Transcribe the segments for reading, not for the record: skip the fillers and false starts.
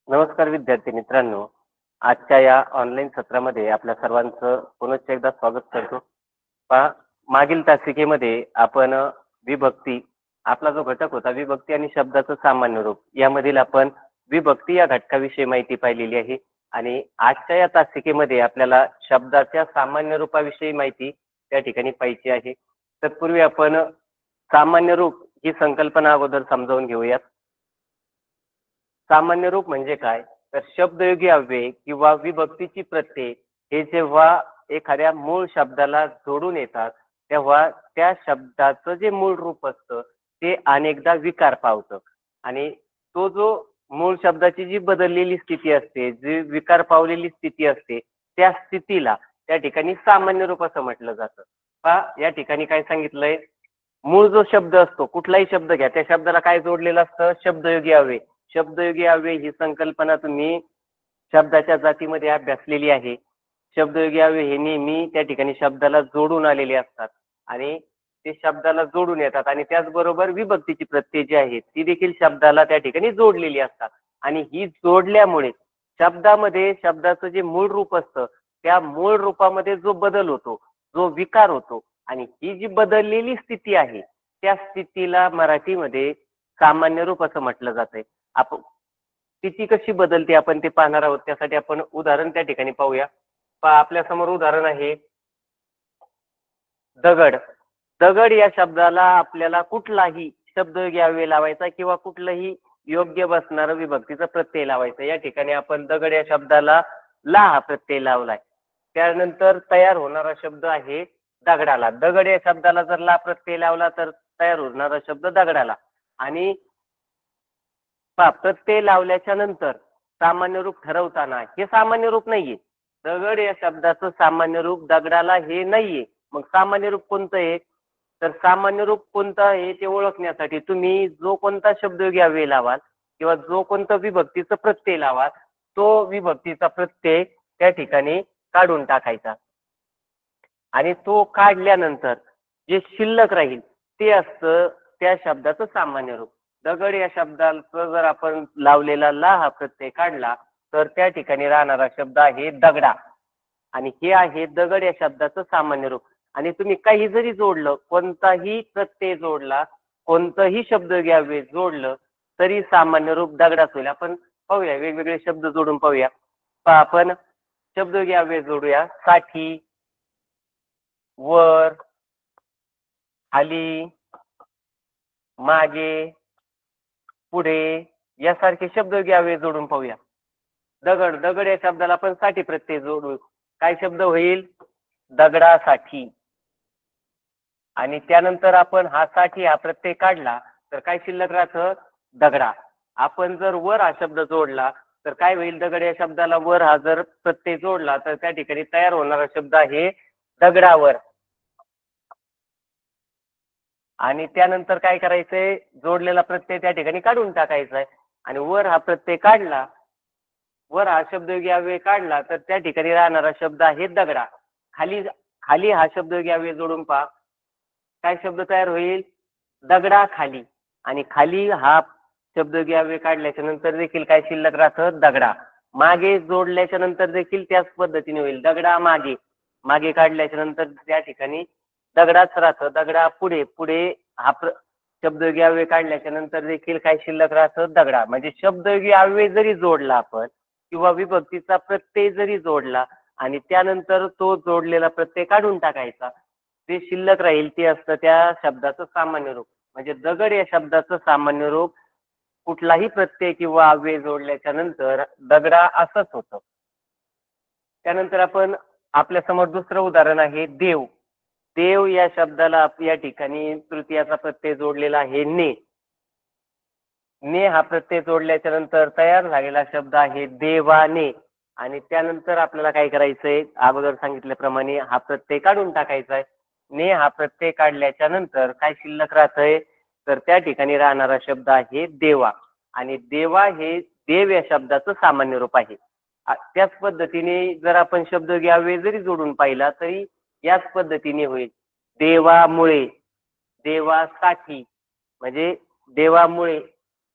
नमस्कार विद्यार्थी मित्रांनो. आजच्या या ऑनलाईन सत्रामध्ये आपल्या सर्वांचं पुनश्च एकदा स्वागत करतो. पहा, मागील तासिकेमध्ये आपण विभक्ती आपला जो घटक होता विभक्ती आणि शब्दाचं सामान्य रूप यामधील आपण विभक्ती या घटकाविषयी माहिती पाहिलेली आहे आणि आजच्या या तासिकेमध्ये आपल्याला शब्दाच्या सामान्य रूपाविषयी माहिती त्या ठिकाणी पाहिजे आहे. तत्पूर्वी आपण सामान्य रूप ही संकल्पना अगोदर समजावून घेऊयात. सामान्य रूप म्हणजे काय? तर शब्दयोगी अव्यय किंवा विभक्तीची प्रत्यय हे जेव्हा एखाद्या मूळ शब्दाला जोडून येतात, तेव्हा त्या शब्दाचं जे मूळ रूप असतं ते अनेकदा विकार पावतं आणि तो जो मूळ शब्दाची जी बदललेली स्थिती असते, जी विकार पावलेली स्थिती असते, त्या स्थितीला त्या ठिकाणी सामान्य रूप असं म्हटलं जातं. पहा, या ठिकाणी काय सांगितलंय? मूळ जो शब्द असतो, कुठलाही शब्द घ्या, त्या शब्दाला काय जोडलेलं असतं? शब्दयोगी अव्यय. शब्दयोगी अव्यय ही संकल्पना तुम्ही शब्दाच्या जातीमध्ये अभ्यासलेली आहे. शब्दयोगी अव्यय हे नेहमी त्या ठिकाणी शब्दाला जोडून आलेले असतात आणि ते शब्दाला जोडून येतात आणि त्याचबरोबर विभक्तीची प्रत्यय जी आहेत ती देखील शब्दाला त्या ठिकाणी जोडलेली असतात आणि ही जोडल्यामुळे शब्दामध्ये शब्दाचं जे मूळ रूप असतं त्या मूळ रूपामध्ये जो बदल होतो, जो विकार होतो आणि ही जी बदललेली स्थिती आहे त्या स्थितीला मराठीमध्ये सामान्य रूप असं म्हटलं जातंय. आपण स्थिती कशी बदलते आपण ते पाहणार आहोत. त्यासाठी आपण उदाहरण त्या ठिकाणी पाहूया. पहा, आपल्या समोर उदाहरण आहे दगड. दगड या शब्दाला आपल्याला कुठलाही शब्दयोगी अव्यय लावायचा किंवा कुठलंही योग्य बसणारं विभक्तीचा प्रत्यय लावायचा. या ठिकाणी आपण दगड या शब्दाला ला हा प्रत्यय लावलाय. त्यानंतर तयार होणारा शब्द आहे दगडाला. दगड या शब्दाला जर ला प्रत्यय लावला तर तयार होणारा शब्द दगडाला. आणि पहा, प्रत्यय लावल्याच्या नंतर सामान्य रूप ठरवताना हे सामान्य रूप नाहीये. दगड या शब्दाचं सामान्य रूप दगडाला हे नाहीये. मग सामान्य रूप कोणतं आहे? तर सामान्य रूप कोणतं आहे ते ओळखण्यासाठी तुम्ही जो कोणता शब्दयोगी अव्यय लावाल किंवा जो कोणता विभक्तीचा प्रत्यय लावाल तो विभक्तीचा प्रत्यय त्या ठिकाणी काढून टाकायचा आणि तो काढल्यानंतर जे शिल्लक राहील ते असतं त्या शब्दाचं सामान्य रूप. दगड या शब्दाचं जर आपण लावलेला ला हा प्रत्यय काढला तर त्या ठिकाणी राहणारा शब्द आहे दगडा आणि हे आहे दगड या शब्दाचं सामान्य रूप. आणि तुम्ही काही जरी जोडलं, कोणताही प्रत्यय जोडला, कोणतंही शब्दयोगी अव्यय जोडलं तरी सामान्य रूप दगडाच होईल. आपण पाहूया, वेगवेगळे शब्द जोडून पाहूया. पहा, आपण शब्दयोगी अव्यय जोडूया. साठी, वर, खाली, मागे, पुढे यासारखे शब्दयोगी अव्यय जोडून पाहूया. दगड, दगड या शब्दाला आपण साठी प्रत्यय जोडू. काय शब्द होईल? दगडासाठी. आणि त्यानंतर आपण हा साठी हा प्रत्यय काढला तर काय शिल्लक राहतं? दगडा. आपण जर वर हा शब्द जोडला तर काय होईल? दगड या शब्दाला वर हा जर प्रत्यय जोडला तर त्या ठिकाणी तयार होणारा शब्द आहे दगडावर. आणि त्यानंतर काय करायचंय? जोडलेला प्रत्यय त्या ठिकाणी काढून टाकायचा आहे आणि वर हा प्रत्यय काढला, वर हा शब्दयोगी अव्यय काढला तर त्या ठिकाणी राहणारा शब्द आहे दगडा. खाली, खाली हा शब्दयोगी अव्यय जोडून पहा. काय शब्द तयार होईल? दगडा खाली. आणि खाली हा शब्दयोगी अव्यय काढल्याच्या नंतर देखील काय शिल्लक राहतं? दगडा. मागे जोडल्याच्या नंतर देखील त्याच पद्धतीने होईल. दगडा मागे. मागे काढल्याच्या नंतर त्या ठिकाणी दगडाच राहतं. दगडा पुढे. पुढे हा शब्दयोगी अव्यय काढल्याच्या नंतर देखील काय शिल्लक राहतं? दगडा. म्हणजे शब्दयोगी अव्यय जरी जोडला आपण किंवा विभक्तीचा प्रत्यय जरी जोडला आणि त्यानंतर तो जोडलेला प्रत्यय काढून टाकायचा, जे शिल्लक राहील ते असतं त्या शब्दाचं सामान्य रूप. म्हणजे दगड या शब्दाचं सामान्य रूप कुठलाही प्रत्यय किंवा अव्यय जोडल्याच्या नंतर दगडा असंच होतं. त्यानंतर आपण आपल्या समोर दुसरं उदाहरण आहे देव. देव या शब्दाला या ठिकाणी तृतीयाचा प्रत्यय जोडलेला आहे ने. ने हा प्रत्यय जोडल्याच्या नंतर तयार झालेला शब्द आहे देवाने. आणि त्यानंतर आपल्याला काय करायचंय? अगोदर सांगितल्याप्रमाणे हा प्रत्यय काढून टाकायचा आहे. ने हा प्रत्यय काढल्याच्या नंतर काय शिल्लक राहतंय? तर त्या ठिकाणी राहणारा शब्द आहे देवा. आणि देवा हे देव या शब्दाचं सामान्य रूप आहे. त्याच पद्धतीने जर आपण शब्दयोगी अव्यय जरी जोडून पाहिला तरी याच पद्धतीने होईल. देवामुळे, देवासाठी म्हणजे देवामुळे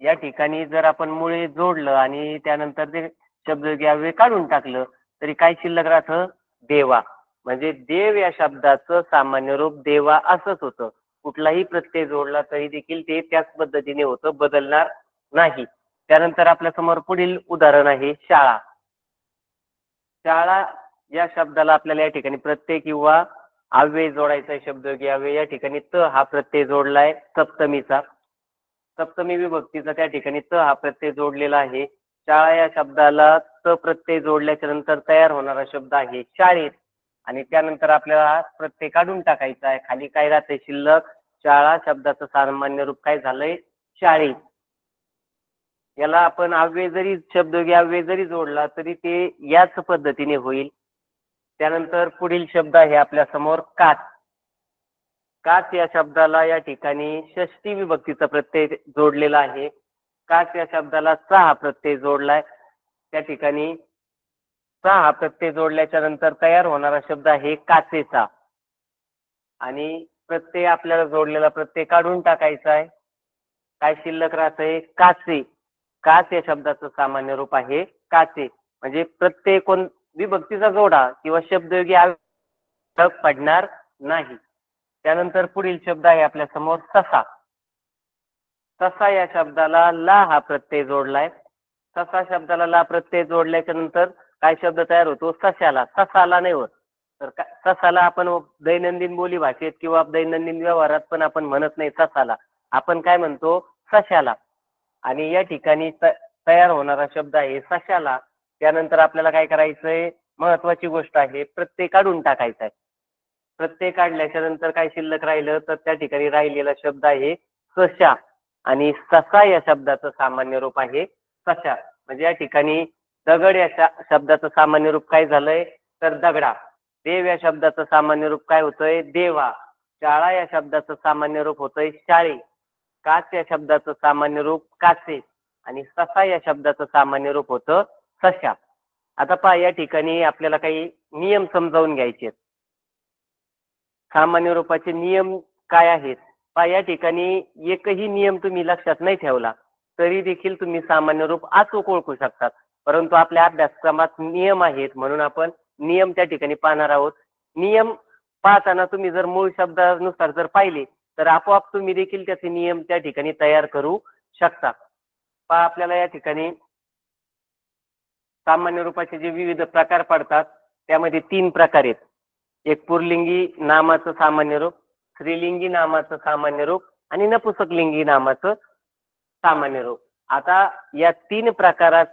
या ठिकाणी जर आपण मुळे जोडलं आणि त्यानंतर ते शब्दयोगी अव्यय काढून टाकलं तरी काय शिल्लक राहतं? देवा. म्हणजे देव या शब्दाचं सामान्य रूप देवा असंच होतं. कुठलाही प्रत्यय जोडला तरी देखील ते त्याच पद्धतीने होतं, बदलणार नाही. त्यानंतर आपल्या समोर पुढील उदाहरण आहे शाळा. शाळा या शब्दाला आपल्याला या ठिकाणी प्रत्यय किंवा अव्यय जोडायचा आहे, शब्दयोगी अव्यय. या ठिकाणी त हा प्रत्यय जोडलाय सप्तमीचा. सप्तमी विभक्तीचा त्या ठिकाणी त हा प्रत्यय जोडलेला आहे. शाळा या शब्दाला त प्रत्यय जोडल्याच्या नंतर तयार होणारा शब्द आहे शाळेत. आणि त्यानंतर आपल्याला हा प्रत्यय काढून टाकायचा आहे. खाली काय राहते शिल्लक? शाळा शब्दाचं सामान्य रूप काय झालंय? शाळेत. याला आपण अव्यय जरी शब्दयोगी अव्यय जरी जोडला तरी ते याच पद्धतीने होईल. त्यानंतर पुढील शब्द आहे आपल्या समोर काच. काच या शब्दाला या ठिकाणी षष्टी विभक्तीचा प्रत्यय जोडलेला आहे. काच या शब्दाला चा हा प्रत्यय जोडलाय. त्या ठिकाणी चा हा प्रत्यय जोडल्याच्या नंतर तयार होणारा शब्द आहे काचेचा. आणि प्रत्यय आपल्याला जोडलेला प्रत्यय काढून टाकायचा आहे. काय शिल्लक राहतंय? काचे. काच या शब्दाचं सामान्य रूप आहे काचे. म्हणजे प्रत्यय कोण विभक्तीचा जोडा किंवा शब्दयोगी फरक पडणार नाही. त्यानंतर पुढील शब्द आहे आपल्या समोर ससा. ससा या शब्दाला ला हा प्रत्यय जोडलाय. ससा शब्दाला ला प्रत्यय जोडल्याच्या नंतर काय शब्द तयार होतो? सशाला. ससाला नाही होत. तर ससाला आपण दैनंदिन बोली भाषेत किंवा दैनंदिन व्यवहारात पण आपण म्हणत नाही ससाला. आपण काय म्हणतो? सशाला. आणि या ठिकाणी तयार होणारा शब्द आहे सशाला. त्यानंतर आपल्याला काय करायचंय? महत्वाची गोष्ट आहे, प्रत्यय काढून टाकायचा आहे. प्रत्यय काढल्याच्या नंतर काय शिल्लक राहिलं? तर त्या ठिकाणी राहिलेला शब्द आहे सशा. आणि ससा या शब्दाचं सामान्य रूप आहे सशा. म्हणजे या ठिकाणी दगड या शब्दाचं सामान्य रूप काय झालंय? तर दगडा. देव या शब्दाचं सामान्य रूप काय होतंय? देवा. शाळा या शब्दाचं सामान्य रूप होतंय शाळे. काच या शब्दाचं सामान्य रूप काचे. आणि ससा या शब्दाचं सामान्य रूप होतं सशा. आता पहा, या ठिकाणी आपल्याला काही नियम समजावून घ्यायचे आहेत. सामान्य रूपाचे नियम काय आहेत? पहा, या ठिकाणी एकही नियम तुम्ही लक्षात नाही ठेवला तरी देखील तुम्ही सामान्य रूप अचूक ओळखू शकतात. परंतु आपल्या अभ्यासक्रमात नियम आहेत म्हणून आपण नियम त्या ठिकाणी पाहणार आहोत. नियम पाहताना तुम्ही जर मूळ शब्दानुसार जर पाहिले तर आपोआप तुम्ही देखील त्याचे नियम त्या ठिकाणी तयार करू शकता. पहा, आपल्याला या ठिकाणी सामान्य रूपाचे जे विविध प्रकार पडतात त्यामध्ये 3 प्रकार आहेत. एक पुल्लिंगी नामाचं सामान्य रूप, स्त्रीलिंगी नामाचं सामान्य रूप आणि नपुंसकलिंगी नामाचं सामान्य रूप. आता या 3 प्रकारात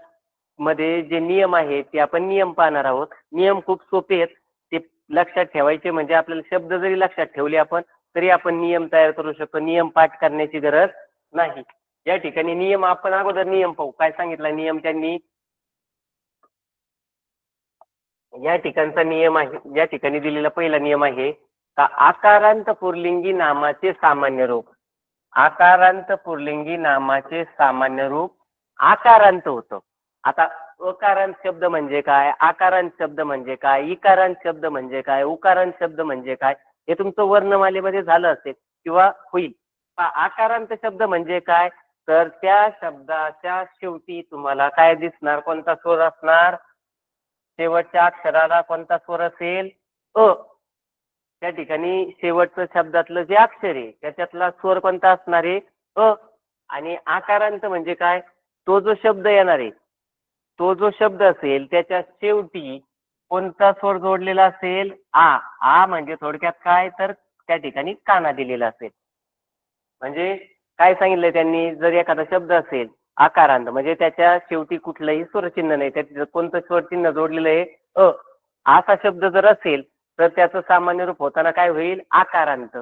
मध्ये जे नियम आहेत ते आपण नियम पाहणार आहोत. नियम खूप सोपे आहेत. ते लक्षात ठेवायचे म्हणजे आपल्याला शब्द जरी लक्षात ठेवले आपण तरी आपण नियम तयार करू शकतो. नियम पाठ करण्याची गरज नाही. या ठिकाणी नियम आपण अगोदर नियम पाहू. काय सांगितला नियम त्यांनी? या ठिकाणचा नियम आहे, या ठिकाणी दिलेला पहिला नियम आहे का आकारांत पुल्लिंगी नामाचे सामान्य रूप. आकारांत पुल्लिंगी नामाचे सामान्य रूप आकारांत होतं. आता अकारांत शब्द म्हणजे काय? आकारांत शब्द म्हणजे काय? इकारांत शब्द म्हणजे काय? उकारांत शब्द म्हणजे काय? हे तुमचं वर्णमालेमध्ये झालं असेल किंवा होईल. आकारांत शब्द म्हणजे काय? तर त्या शब्दाच्या शेवटी तुम्हाला काय दिसणार? कोणता स्वर असणार? शेवटच्या अक्षराला कोणता स्वर असेल? अ. त्या ठिकाणी शेवटचं शब्दातलं जे अक्षर आहे त्याच्यातला स्वर कोणता असणार आहे? अ. आणि आकारांत म्हणजे काय? तो जो शब्द येणार आहे, तो जो शब्द असेल त्याच्या शेवटी कोणता स्वर जोडलेला असेल? आ. आ म्हणजे थोडक्यात काय? तर त्या ठिकाणी काना दिलेला असेल. म्हणजे काय सांगितलंय त्यांनी? जर एखादा शब्द असेल आकारांत म्हणजे त्याच्या शेवटी कुठलंही स्वरचिन्ह नाही, त्याचं कोणतं स्वरचिन्ह जोडलेलं आहे? अ. असा शब्द जर असेल तर त्याचं सामान्य रूप होताना काय होईल? आकारांत.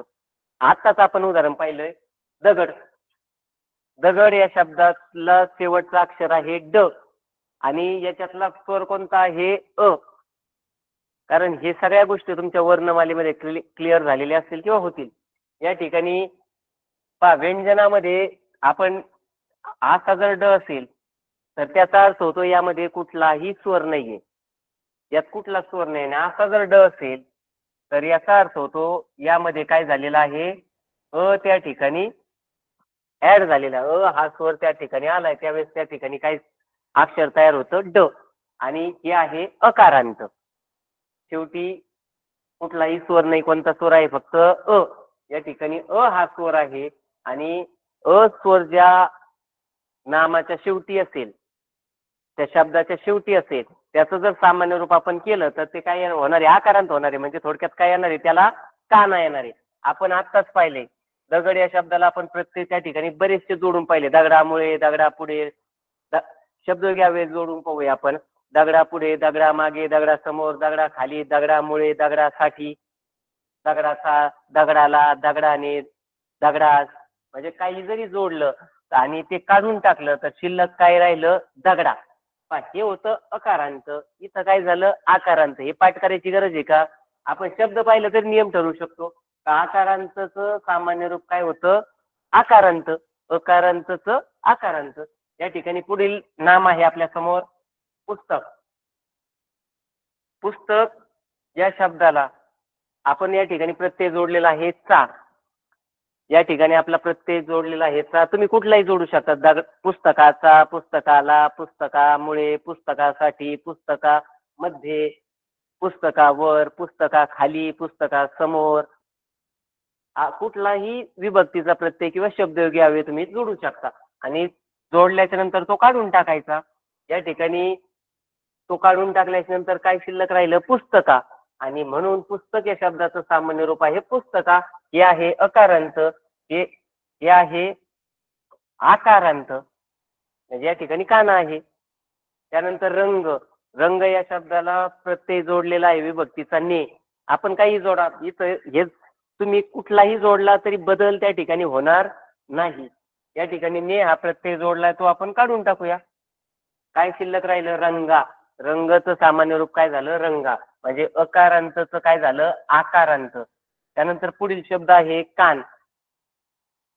आत्ताच आपण उदाहरण पाहिलंय दगड. दगड या शब्दातलं शेवटचं अक्षर आहे ड आणि याच्यातला स्वर कोणता आहे? अ. कारण हे सगळ्या गोष्टी तुमच्या वर्णमालेमध्ये क्लिअर झालेल्या असतील किंवा होतील. या ठिकाणी पहा, व्यंजनामध्ये आपण असा जर ड असेल तर त्याचा अर्थ होतो यामध्ये कुठलाही स्वर नाहीये. यात कुठला स्वर नाही आणि असा जर ड असेल तर याचा अर्थ होतो यामध्ये काय झालेला आहे? अ त्या ठिकाणी ऍड झालेला हा स्वर त्या ठिकाणी आलाय त्यावेळेस त्या ठिकाणी काय अक्षर तयार होतं ड. आणि हे आहे अकारांत. शेवटी कुठलाही स्वर नाही, कोणता स्वर आहे फक्त अ. या ठिकाणी हा स्वर आहे आणि स्वर ज्या नामाच्या शेवटी असेल, त्या शब्दाच्या शेवटी असेल, त्याचं जर सामान्य रूप आपण केलं तर ते काय होणार आहे, आकारांत होणार आहे. म्हणजे थोडक्यात काय येणार आहे, त्याला काना येणार आहे. आपण आत्ताच पाहिले दगड या शब्दाला आपण प्रत्येक त्या ठिकाणी बरेचसे जोडून पाहिले. दगडामुळे, दगडापुढे, शब्द घ्यावे जोडून पाहूया आपण. दगडापुढे, दगडामागे, दगडासमोर, दगडाखाली, दगडामुळे, दगडासाठी, दगडाचा, दगडाला, दगडाने, दगडास. म्हणजे काही जरी जोडलं आणि ते काढून टाकलं तर शिल्लक काय राहिलं, दगडा. हे होतं अकारांत. इथं काय झालं, आकारांत. हे पाठ करायची गरज आहे का? आपण शब्द पाहिलं तरी नियम ठरवू शकतो का आकारांतचं सामान्य रूप काय होतं, आकारांत. अकारांतचं आकारांत. या ठिकाणी पुढील नाम आहे आपल्या समोर पुस्तक. पुस्तक या शब्दाला आपण या ठिकाणी प्रत्यय जोडलेला आहे चा. या ठिकाणी आपला प्रत्यय जोडलेला आहे चा. तुम्ही कुठलाही जोडू शकता. पुस्तकाचा, पुस्तकाला, पुस्तकामुळे, पुस्तकासाठी, पुस्तकामध्ये, पुस्तकावर, पुस्तकाखाली, पुस्तकासमोर. कुठलाही विभक्तीचा प्रत्यय किंवा शब्दयोगी अव्यय तुम्ही जोडू शकता आणि जोडल्याच्या नंतर तो काढून टाकायचा. या ठिकाणी तो काढून टाकल्याच्या नंतर काय शिल्लक राहिलं, पुस्तका. आणि म्हणून पुस्तक या शब्दाचं सामान्य रूप आहे पुस्तका. हे आहे अकारांत. हे आहे आकारांत. म्हणजे या ठिकाणी काना आहे. त्यानंतर रंग. रंग या शब्दाला प्रत्यय जोडलेला आहे विभक्तीचा ने. आपण काही जोडा, इथं हे तुम्ही कुठलाही जोडला तरी बदल त्या ठिकाणी होणार नाही. या ठिकाणी ने हा प्रत्यय जोडलाय तो आपण काढून टाकूया. काय शिल्लक राहिलं, रंगा. रंगचं सामान्य रूप काय झालं, रंगा. म्हणजे अकारांतचं काय झालं, आकारांत. त्यानंतर पुढील शब्द आहे कान.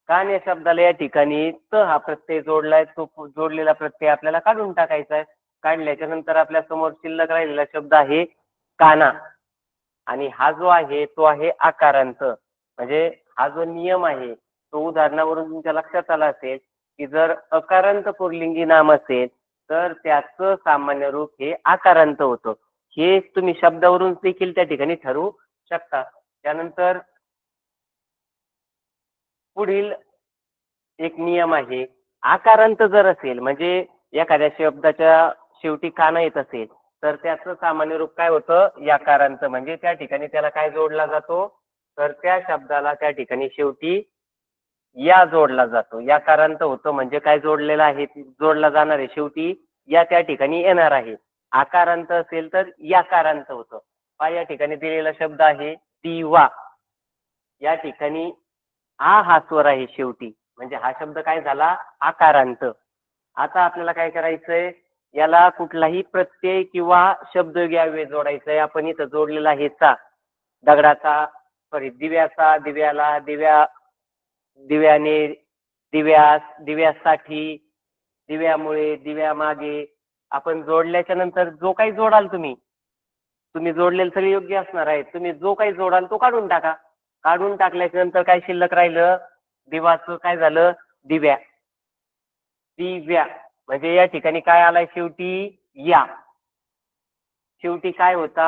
कान या शब्दाला या ठिकाणी त हा प्रत्यय जोडलाय, तो जोडलेला प्रत्यय आपल्याला काढून टाकायचा आहे. काढल्याच्या नंतर आपल्या समोर शिल्लक राहिलेला शब्द आहे काना. आणि हा जो आहे तो आहे आकारांत. म्हणजे हा जो नियम आहे तो उदाहरणावरून तुमच्या लक्षात आला असेल की जर अकारांत पुल्लिंगी नाम असेल तर त्याचं सामान्य रूप हे आकारांत होतं. हे तुम्ही शब्दावरून देखील त्या ठिकाणी ठरवू शकता. त्यानंतर पुढील एक नियम आहे, आकारांत जर असेल म्हणजे एखाद्या शब्दाच्या शेवटी काना येत असेल तर त्याचं सामान्य रूप काय होतं, याकारांत. म्हणजे त्या ठिकाणी त्याला काय जोडला जातो, तर त्या शब्दाला त्या ठिकाणी शेवटी या जोडला जातो. याकारांत होतं म्हणजे काय जोडलेला आहे, जोडला जाणार आहे शेवटी या त्या ठिकाणी येणार आहे. आकारांत असेल तर याकारांत होतं. या ठिकाणी दिलेला शब्द आहे दिवा. या ठिकाणी हा स्वर आहे शेवटी. म्हणजे हा शब्द काय झाला, आकारांत. आता आपल्याला काय करायचंय, याला कुठलाही प्रत्यय किंवा शब्दयोगी अव्यय जोडायचंय. आपण इथं जोडलेला आहे चा. दगडाचा, सॉरी दिव्याचा, दिव्याला, दिव्याने, दिव्यास, दिव्यासाठी, दिव्यामुळे, दिव्यामागे. आपण जोडल्याच्या नंतर जो काही जोडाल तुम्ही जोडलेलं सगळे योग्य असणार आहे. तुम्ही जो काही जोडाल तो काढून टाका. काढून टाकल्याच्या नंतर काय शिल्लक राहिलं, दिवाचं काय झालं, दिव्या. दिव्या म्हणजे या ठिकाणी काय आलाय शेवटी, या. शेवटी काय होता,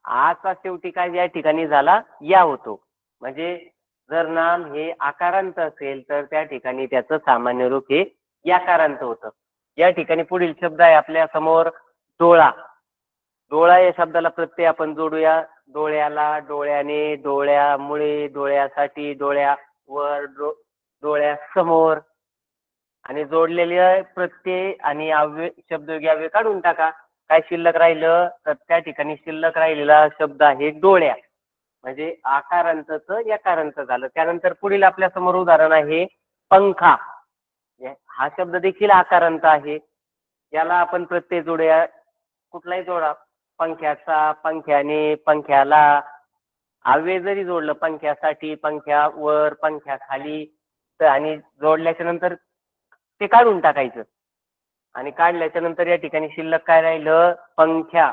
आचा शेवटी काय या ठिकाणी झाला, या होतो. म्हणजे जर नाम हे आकारांत असेल तर त्या ठिकाणी त्याचं सामान्य रूप हे याकारांत होतं. या ठिकाणी पुढील शब्द आहे आपल्या समोर डोळा. डोळा या शब्दाला प्रत्यय आपण जोडूया. डोळ्याला, डोळ्याने, डोळ्यामुळे, डोळ्यासाठी, डोळ्यावर, डोळ्यासमोर. आणि जोडलेले प्रत्यय आणि अव्यय शब्दयोगी अव्यय काढून टाका. काय शिल्लक राहिलं, तर त्या ठिकाणी शिल्लक राहिलेला शब्द आहे डोळ्या. म्हणजे आकारांतच यकारांत झालं. त्यानंतर पुढील आपल्या समोर उदाहरण आहे पंखा. हा शब्द देखील आकारांत आहे. याला आपण प्रत्यय जोडूया, कुठलाही जोडा. पंख्याचा, पंख्याने, पंख्याला. अव्यय जरी जोडलं, पंख्यासाठी, पंख्यावर, पंख्याखाली, तर आणि जोडल्याच्या नंतर ते काढून टाकायचं. आणि काढल्याच्या नंतर या ठिकाणी शिल्लक काय राहिलं, पंख्या.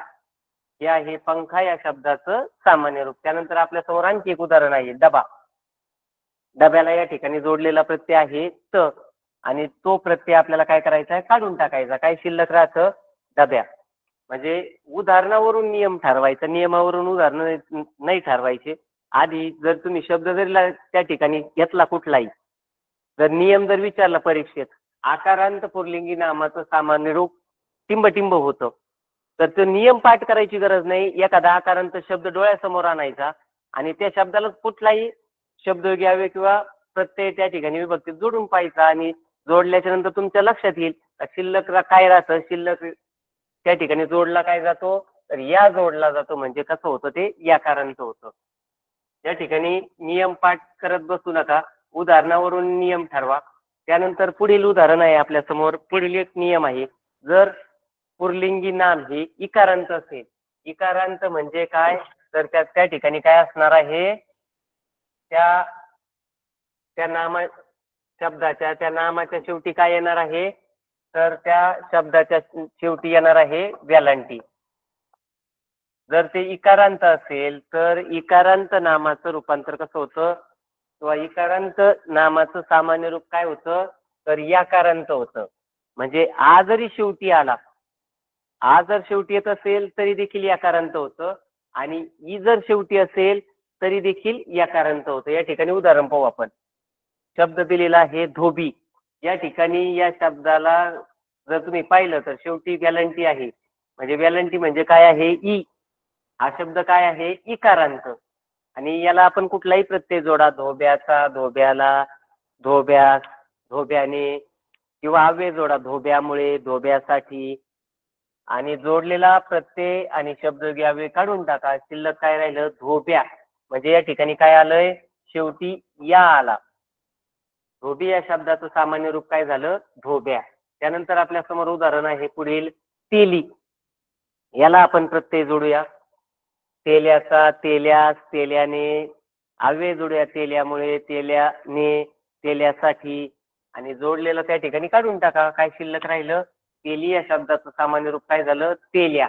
हे आहे पंखा या शब्दाचं सामान्य रूप. त्यानंतर आपल्या समोर आणखी एक उदाहरण आहे डबा. डब्याला या ठिकाणी जोडलेला प्रत्यय आहे त, आणि तो प्रत्यय आपल्याला काय करायचा आहे, काढून टाकायचा. काय शिल्लक राहतं, डब्या. म्हणजे उदाहरणावरून नियम ठरवायचा, नियमावरून उदाहरण नाही ठरवायचे. आधी जर तुम्ही शब्द जरी त्या ठिकाणी घेतला कुठलाही, जर नियम जर विचारला परीक्षेत, आकारांत पुल्लिंगी नामाचं सामान्य रूप टिंबटिंब होतं, तर तो नियम पाठ करायची गरज नाही. एखादा आकारांत शब्द डोळ्यासमोर आणायचा आणि त्या शब्दाला कुठलाही शब्दयोगी अव्यय किंवा प्रत्यय त्या ठिकाणी विभक्तीत जोडून पाहायचा, आणि जोडल्याच्या नंतर तुमच्या लक्षात येईल शिल्लक काय राहतं. शिल्लक त्या ठिकाणी जोडला काय जातो, तर या जोडला जातो. म्हणजे कसं होतं, ते याकारांत होतं. या ठिकाणी नियम पाठ करत बसू नका, उदाहरणावरून नियम ठरवा. त्यानंतर पुढील उदाहरण आहे आपल्या समोर. पुढील एक नियम आहे, जर पुल्लिंगी नाम हे इकारांत असेल. इकारांत म्हणजे काय, तर त्या ठिकाणी काय असणार आहे, त्या त्या नामा शब्दाच्या त्या नामाच्या शेवटी काय येणार आहे, तर त्या शब्दाच्या शेवटी येणार आहे वेलांटी. जर ते इकारांत असेल तर इकारांत नामाचं रूपांतर कसं होतं, किंवा इकारांत नामाचं सामान्य रूप काय होतं, तर याकारांत होतं. म्हणजे आ जरी शेवटी आला, आ जर शेवटी येत असेल तरी देखील याकारांत होतं, आणि ई जर शेवटी असेल तरी देखील याकारांत होतं. या ठिकाणी उदाहरण पाहू आपण. शब्द दिलेला आहे धोबी. या ठिकाणी या शब्दाला जर तुम्ही पाहिलं तर शेवटी वेलांटी आहे. म्हणजे वेलांटी म्हणजे काय आहे, ई. हा शब्द काय आहे, इकारांत. आणि याला आपण कुठलाही प्रत्यय जोडा, धोब्याचा, धोब्याला, धोब्यास, धोब्याने, किंवा अव्यय जोडा, धोब्यामुळे, धोब्यासाठी, आणि जोडलेला प्रत्यय आणि शब्दयोगी अव्यय काढून टाका. शिल्लक काय राहिलं, धोब्या. म्हणजे या ठिकाणी काय आलंय, शेवटी या आला. धोबी या शब्दाचं सामान्य रूप काय झालं, धोब्या. त्यानंतर आपल्या समोर उदाहरण आहे पुढील, तेली. याला आपण प्रत्यय जोडूया. तेल्याचा, तेल्यास, तेल्याने, अव्यय जोडूया, तेल्यामुळे, तेल्याने, तेल्यासाठी, आणि जोडलेलं त्या ठिकाणी काढून टाका. काय शिल्लक राहिलं, तेली या शब्दाचं सामान्य रूप काय झालं, तेल्या.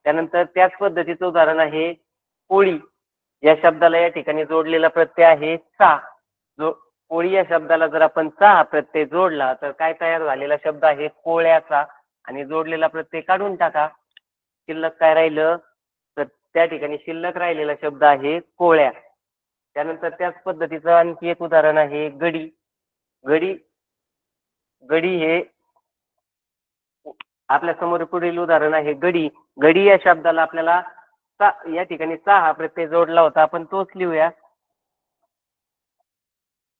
त्यानंतर त्याच पद्धतीचं उदाहरण आहे पोळी. या शब्दाला या ठिकाणी जोडलेला प्रत्यय आहे चा. पोळी या शब्दाला जर आपण चा हा प्रत्यय जोडला तर काय तयार झालेला शब्द आहे, पोळ्याचा, आणि जोडलेला प्रत्यय काढून टाका. शिल्लक काय राहिलं, तर त्या ठिकाणी शिल्लक राहिलेला शब्द आहे पोळ्या. त्यानंतर त्याच पद्धतीचं आणखी एक उदाहरण आहे गडी. गडी गडी हे आपल्या समोर पुढील उदाहरण आहे गडी. गडी या शब्दाला आपल्याला या ठिकाणी चा हा प्रत्यय जोडला होता, आपण तोच लिहूया.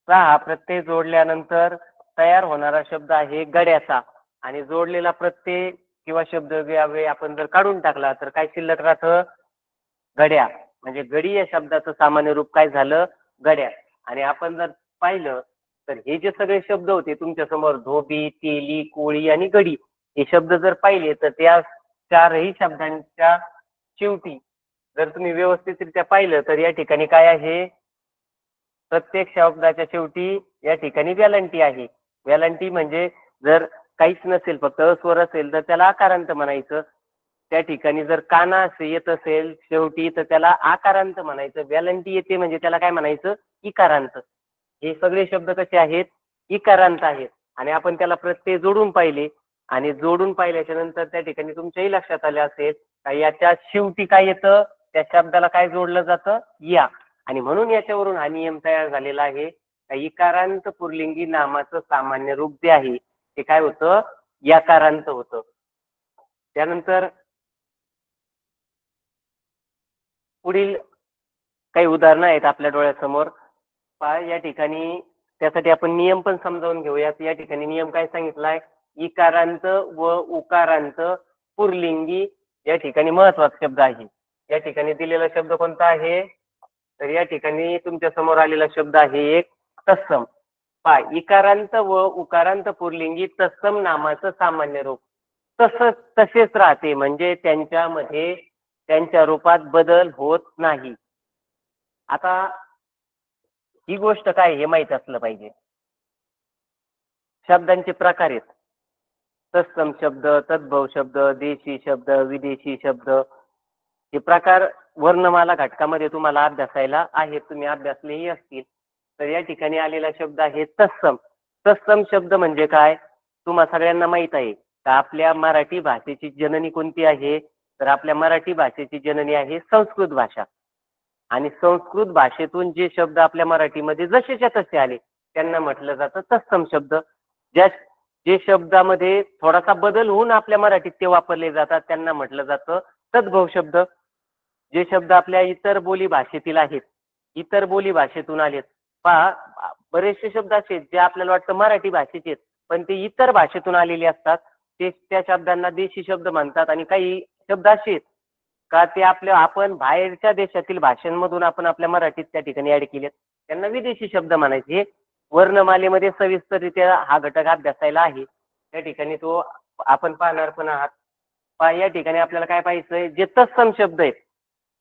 चा हा प्रत्यय जोडल्यानंतर तयार होणारा शब्द आहे गड्याचा, आणि जोडलेला प्रत्यय किंवा शब्दयोगी अव्यय आपण जर काढून टाकला तर काय शिल्लक राहतं, गड्या. म्हणजे गडी या शब्दाचं सामान्य रूप काय झालं, गड्या. आणि आपण जर पाहिलं तर हे जे सगळे शब्द होते तुमच्या समोर, धोबी, तेली, कोळी आणि गडी, हे शब्द जर पाहिले तर त्या चारही शब्दांच्या शेवटी जर तुम्ही व्यवस्थितरित्या पाहिलं तर या ठिकाणी काय आहे, प्रत्येक शब्दाच्या शेवटी या ठिकाणी वेलांटी आहे. वेलांटी म्हणजे जर काहीच नसेल, फक्त अस्वर असेल तर त्याला आकारांत म्हणायचं. त्या ठिकाणी जर काना असे येत असेल शेवटी तर त्याला आकारांत म्हणायचं. वेलांटी येते म्हणजे त्याला काय म्हणायचं, इकारांत. हे सगळे शब्द कसे आहेत, इकारांत आहेत. आणि आपण त्याला प्रत्यय जोडून पाहिले, आणि जोडून पाहिल्याच्या नंतर त्या ठिकाणी तुमच्याही लक्षात आले असेल का याच्या शेवटी काय येतं, त्या शब्दाला काय जोडलं जातं, या. आणि म्हणून याच्यावरून हा नियम तयार झालेला आहे. इकारांत पुल्लिंगी नामाचं सामान्य रूप जे आहे ते काय होतं, याकारांत होतं. त्यानंतर पुढील काही उदाहरणं आहेत आपल्या डोळ्यासमोर. पहा या ठिकाणी, त्यासाठी आपण नियम पण समजावून घेऊयात. या ठिकाणी नियम काय सांगितलाय, इकारांत व उकारांत पुल्लिंगी या ठिकाणी महत्वाचा शब्द आहे. या ठिकाणी दिलेला शब्द कोणता आहे, तर या ठिकाणी तुमच्या समोर आलेला शब्द आहे एक तत्सम. पहा, इकारांत व उकारांत पुल्लिंगी तत्सम नामाचं सामान्य रूप तसेच राहते. म्हणजे त्यांच्यामध्ये त्यांच्या रूपात बदल होत नाही. आता ही गोष्ट काय हे माहित असलं पाहिजे. शब्दांचे प्रकार आहेत, तत्सम शब्द, तद्भव शब्द, देशी शब्द, विदेशी शब्द. हे प्रकार वर्णमाला घटकामध्ये तुम्हाला अभ्यासायला आहेत, तुम्ही अभ्यासलेही असतील. तर या ठिकाणी आलेला शब्द आहे तत्सम. तत्सम शब्द म्हणजे काय? तुम्हा सगळ्यांना माहित आहे का आपल्या मराठी भाषेची जननी कोणती आहे? तर आपल्या मराठी भाषेची जननी आहे संस्कृत भाषा. आणि संस्कृत भाषेतून जे शब्द आपल्या मराठीमध्ये जसेच्या तसे आले त्यांना म्हटलं जातं तत्सम शब्द. ज्या जे शब्दामध्ये थोडासा बदल होऊन आपल्या मराठीत ते वापरले जातात त्यांना म्हटलं जातं तद्भव शब्द. जे शब्द आपल्या इतर बोली भाषेतील आहेत, इतर बोली भाषेतून आलेत, पहा बरेचसे शब्द असे जे आपल्याला वाटतं मराठी भाषेचे आहेत पण ते इतर भाषेतून आलेले असतात. ते त्या शब्दांना देशी शब्द म्हणतात आणि काही शब्द असे आहेत का ते आपल्या आपण बाहेरच्या देशातील भाषांमधून आपण आपल्या मराठीत त्या ठिकाणी ऍड केलेत त्यांना विदेशी शब्द म्हणायचे. हे वर्णमालेमध्ये सविस्तररित्या हा घटक अभ्यासायला आहे. त्या ठिकाणी तो आपण पाहणार पण आहात. पहा या ठिकाणी आपल्याला काय पाहिजे जे तत्सम शब्द आहेत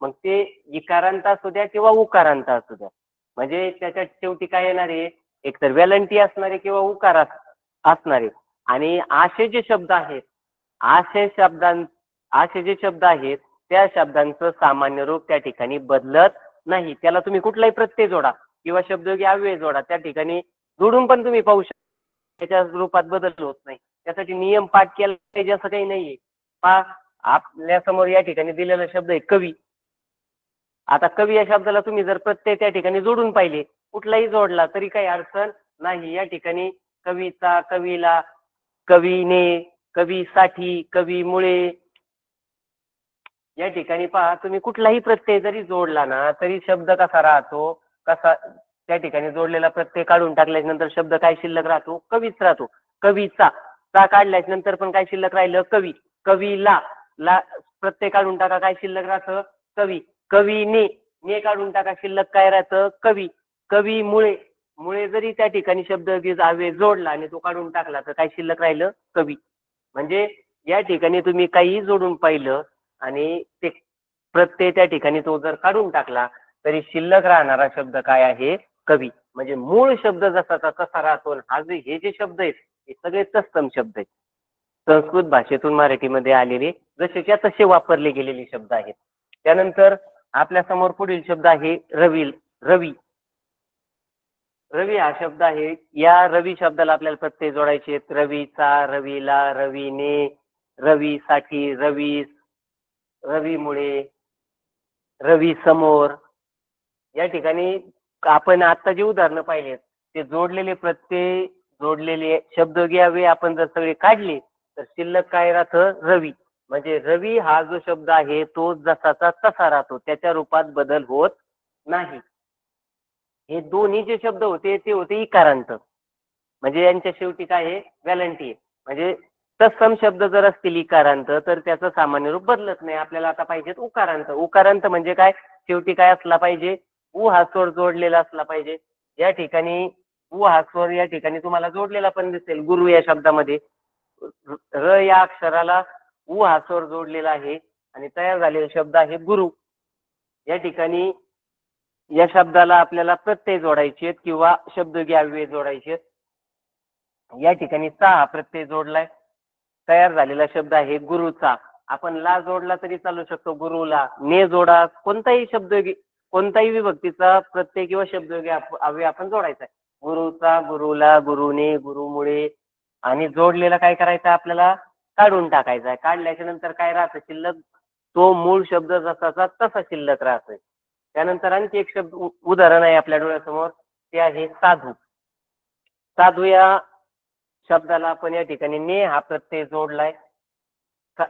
मग ते इकारांत असू द्या किंवा उकारांत असू द्या म्हणजे त्याच्यात शेवटी काय येणार आहे एकतर वेलंटी असणारे किंवा उकार असणारे. आणि असे जे शब्द आहेत असे जे शब्द आहेत त्या शब्दांचं सामान्य रूप त्या ठिकाणी बदलत नाही. त्याला तुम्ही कुठलाही प्रत्यय जोडा किंवा शब्दयोगी अव्यय जोडा त्या ठिकाणी जोडून पण तुम्ही पाहू शकता त्याच्या रूपात बदल होत नाही. त्यासाठी नियम पाठ केला पाहिजे असं काही नाहीये. पहा आपल्या समोर या ठिकाणी दिलेला शब्द आहे कवी. आता कवी या शब्दाला तुम्ही जर प्रत्यय त्या ठिकाणी जोडून पाहिले कुठलाही जोडला तरी काही अडचण नाही. या ठिकाणी कविता, कवीला, कवीने, कवीसाठी, कवीमुळे या ठिकाणी पहा तुम्ही कुठलाही प्रत्यय जरी जोडला ना तरी शब्द कसा राहतो कसा त्या ठिकाणी जोडलेला प्रत्यय काढून टाकल्याच्या नंतर शब्द काय शिल्लक राहतो कवीच राहतो. कवीचा चा काढल्याच्या नंतर पण काय शिल्लक राहिलं कवी. कवीला ला प्रत्यय काढून टाका काय शिल्लक राहतं कवी. कवीने ने काढून टाका शिल्लक काय राहतं कवी. कवीमुळे मुळे जरी त्या ठिकाणी शब्द अव्यय जोडला आणि तो काढून टाकला तर काय शिल्लक राहिलं कवी. म्हणजे या ठिकाणी तुम्ही काहीही जोडून पाहिलं आणि ते प्रत्यय त्या ठिकाणी तो जर काढून टाकला तरी शिल्लक राहणारा शब्द काय आहे कवी. म्हणजे मूळ शब्द जसाचा तसा राहतो. हे जे शब्द आहेत हे सगळे तत्सम शब्द आहेत. संस्कृत भाषेतून मराठीमध्ये आलेले जसेच्या तसे वापरले गेलेले शब्द आहेत. त्यानंतर आपल्या समोर पुढील शब्द आहे रवी. रवी हा शब्द आहे. या रवी शब्दाला आपल्याला प्रत्यय जोडायचे आहेत. रवीचा, रवीला, रवीने, रवीसाठी, रवी, रवीमुळे, रवी समोर. या ठिकाणी आपण आता जी उदाहरणं पाहिलेत ते जोडलेले प्रत्यय जोडलेले शब्दयोगी अव्यय आपण जर सगळे काढले तर शिल्लक काय राहतं रवी. म्हणजे रवी हा जो शब्द आहे तो जसाचा तसा राहतो त्याच्या रूपात बदल होत नाही. हे दोन्ही जे शब्द होते ते होते इकारांत म्हणजे यांच्या शेवटी काय आहे व्हॅलंटी आहे. म्हणजे तत्सम शब्द जर असतील इकारांत तर त्याचं सामान्य रूप बदलत नाही. आपल्याला आता पाहिजेत उकारांत. उकारांत म्हणजे काय शेवटी काय असला पाहिजे उ हा स्वर जोडलेला असला पाहिजे. या ठिकाणी उ हा स्वर या ठिकाणी तुम्हाला जोडलेला पण दिसेल गुरु या शब्दामध्ये र या अक्षराला उ हा स्वर जोडलेला आहे आणि तयार झालेला शब्द आहे गुरु. या ठिकाणी या शब्दाला आपल्याला प्रत्यय जोडायचे आहेत किंवा शब्दयोगी अव्यय जोडायचे आहेत. या ठिकाणी चा हा प्रत्यय जोडलाय तयार झालेला शब्द आहे गुरुचा. आपण ला जोडला तरी चालू शकतो गुरुला. ने जोडा कोणताही शब्दयोगी कोणताही विभक्तीचा प्रत्यय किंवा शब्दयोगी अव्यय आपण जोडायचा आहे. गुरुचा, गुरुला, गुरुने, गुरुमुळे आणि जोडलेला काय करायचं आपल्याला काढून टाकायचा आहे. काढल्याच्या नंतर काय राहतं शिल्लक तो मूळ शब्द जसाचा तसा शिल्लक राहतोय. त्यानंतर आणखी एक शब्द उदाहरण आहे आपल्या डोळ्यासमोर ते आहे साधू. साधू या शब्दाला आपण या ठिकाणी ने हा प्रत्यय जोडलाय.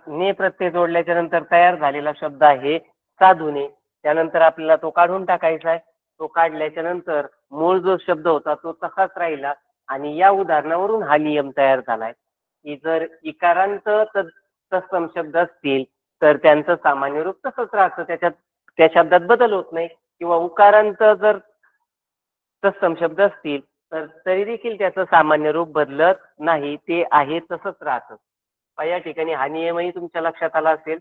ने प्रत्यय जोडल्याच्या नंतर तयार झालेला शब्द आहे साधूने. त्यानंतर आपल्याला तो काढून टाकायचा आहे. तो काढल्याच्या नंतर मूळ जो शब्द होता तो तसाच राहिला आणि या उदाहरणावरून हा नियम तयार झालाय की जर इकारांत तत्सम शब्द असतील तर त्यांचं सामान्य रूप तसंच राहतं. त्याच्यात त्या शब्दात बदल होत नाही. किंवा उकारांत जर तत्सम शब्द असतील तर तरी देखील त्याचं सामान्य रूप बदलत नाही. ते आहे तसंच राहतं. या ठिकाणी हा नियमही तुमच्या लक्षात आला असेल.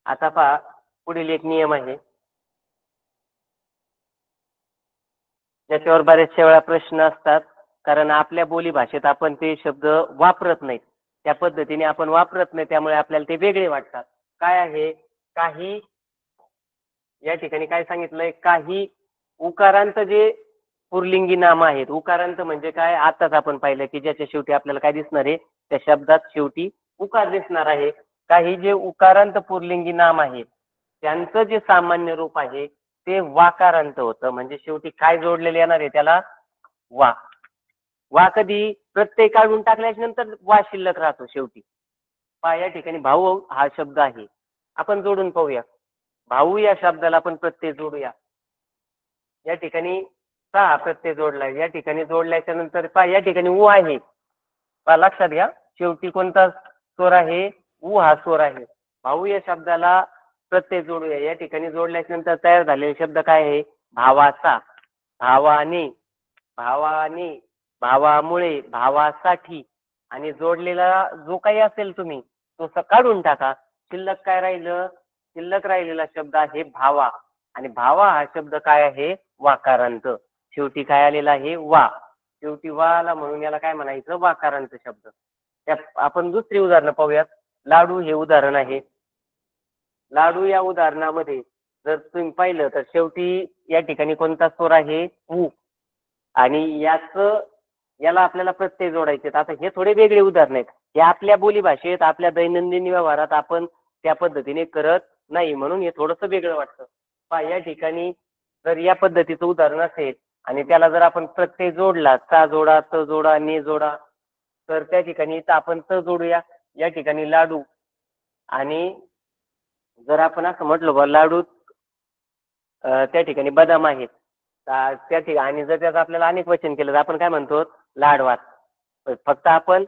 आता पहा पुढील एक नियम आहे ज्याच्यावर बऱ्याचशा वेळा प्रश्न असतात कारण आपल्या बोली भाषेत आपण ते शब्द वापरत नाहीत. त्या पद्धतीने आपण वापरत नाही त्यामुळे आपल्याला ते वेगळे वाटतात. काय आहे काही या ठिकाणी काय सांगितलंय काही उकारांत जे पुल्लिंगी नाम आहेत, उकारांत म्हणजे काय, आताच आपण पाहिलं की ज्याच्या शेवटी आपल्याला काय दिसणार आहे, त्या शब्दात शेवटी उकार दिसणार आहे. काही जे उकारांत पुल्लिंगी नाम आहेत त्यांचं जे सामान्य रूप आहे ते वाकारांत होतं. म्हणजे शेवटी काय जोडलेले येणार आहे त्याला, वा. वा कधी प्रत्यय काढून टाकल्याच्या नंतर वा शिल्लक राहतो शेवटी. पहा या ठिकाणी भाऊ हा शब्द आहे, आपण जोडून पाहूया. भाऊ या शब्दाला आपण प्रत्यय जोडूया. या ठिकाणी सहा प्रत्यय जोडलाय, या ठिकाणी जोडल्याच्या नंतर पहा या ठिकाणी उ आहे. पहा लक्षात घ्या, शेवटी कोणता स्वर आहे, उ हा स्वर आहे. भाऊ या शब्दाला प्रत्यय जोडूया. या ठिकाणी जोडल्याच्या नंतर तयार झालेले शब्द काय आहे, भावाचा, भावाने, भावाने, भावामुळे, भावासाठी. आणि जोडलेला जो काही असेल तुम्ही तो काढून टाका. शिल्लक काय राहिलं, शिल्लक राहिलेला शब्द आहे भावा. आणि भावा हा शब्द काय आहे, वाकारांत. शेवटी काय आलेला आहे, वा. शेवटी वा आला म्हणून याला काय म्हणायचं, वाकारांत शब्द. त्या आपण दुसरी उदाहरणं पाहूयात. लाडू हे उदाहरण आहे. लाडू या उदाहरणामध्ये जर तुम्ही पाहिलं तर शेवटी या ठिकाणी कोणता स्वर आहे, उ. आणि याला आपल्याला प्रत्यय जोडायचे. आता हे थोडे वेगळे उदाहरण आहेत. हे आपल्या बोलीभाषेत आपल्या दैनंदिन व्यवहारात आपण त्या पद्धतीने करत नाही, म्हणून हे थोडंसं वेगळं वाटतं. पहा या ठिकाणी जर या पद्धतीचं उदाहरण असेल आणि त्याला जर आपण प्रत्यय जोडला, चा जोडा, त जोडा, ने जोडा, तर त्या ठिकाणी इथं आपण त जोडूया. या ठिकाणी लाडू. आणि जर आपण असं म्हटलं बा लाडूत त्या ठिकाणी बदाम आहेत, त्या ठिकाणी आणि जर त्याचं आपल्याला अनेक वचन केलं तर आपण काय म्हणतो, लाडवात. फक्त आपण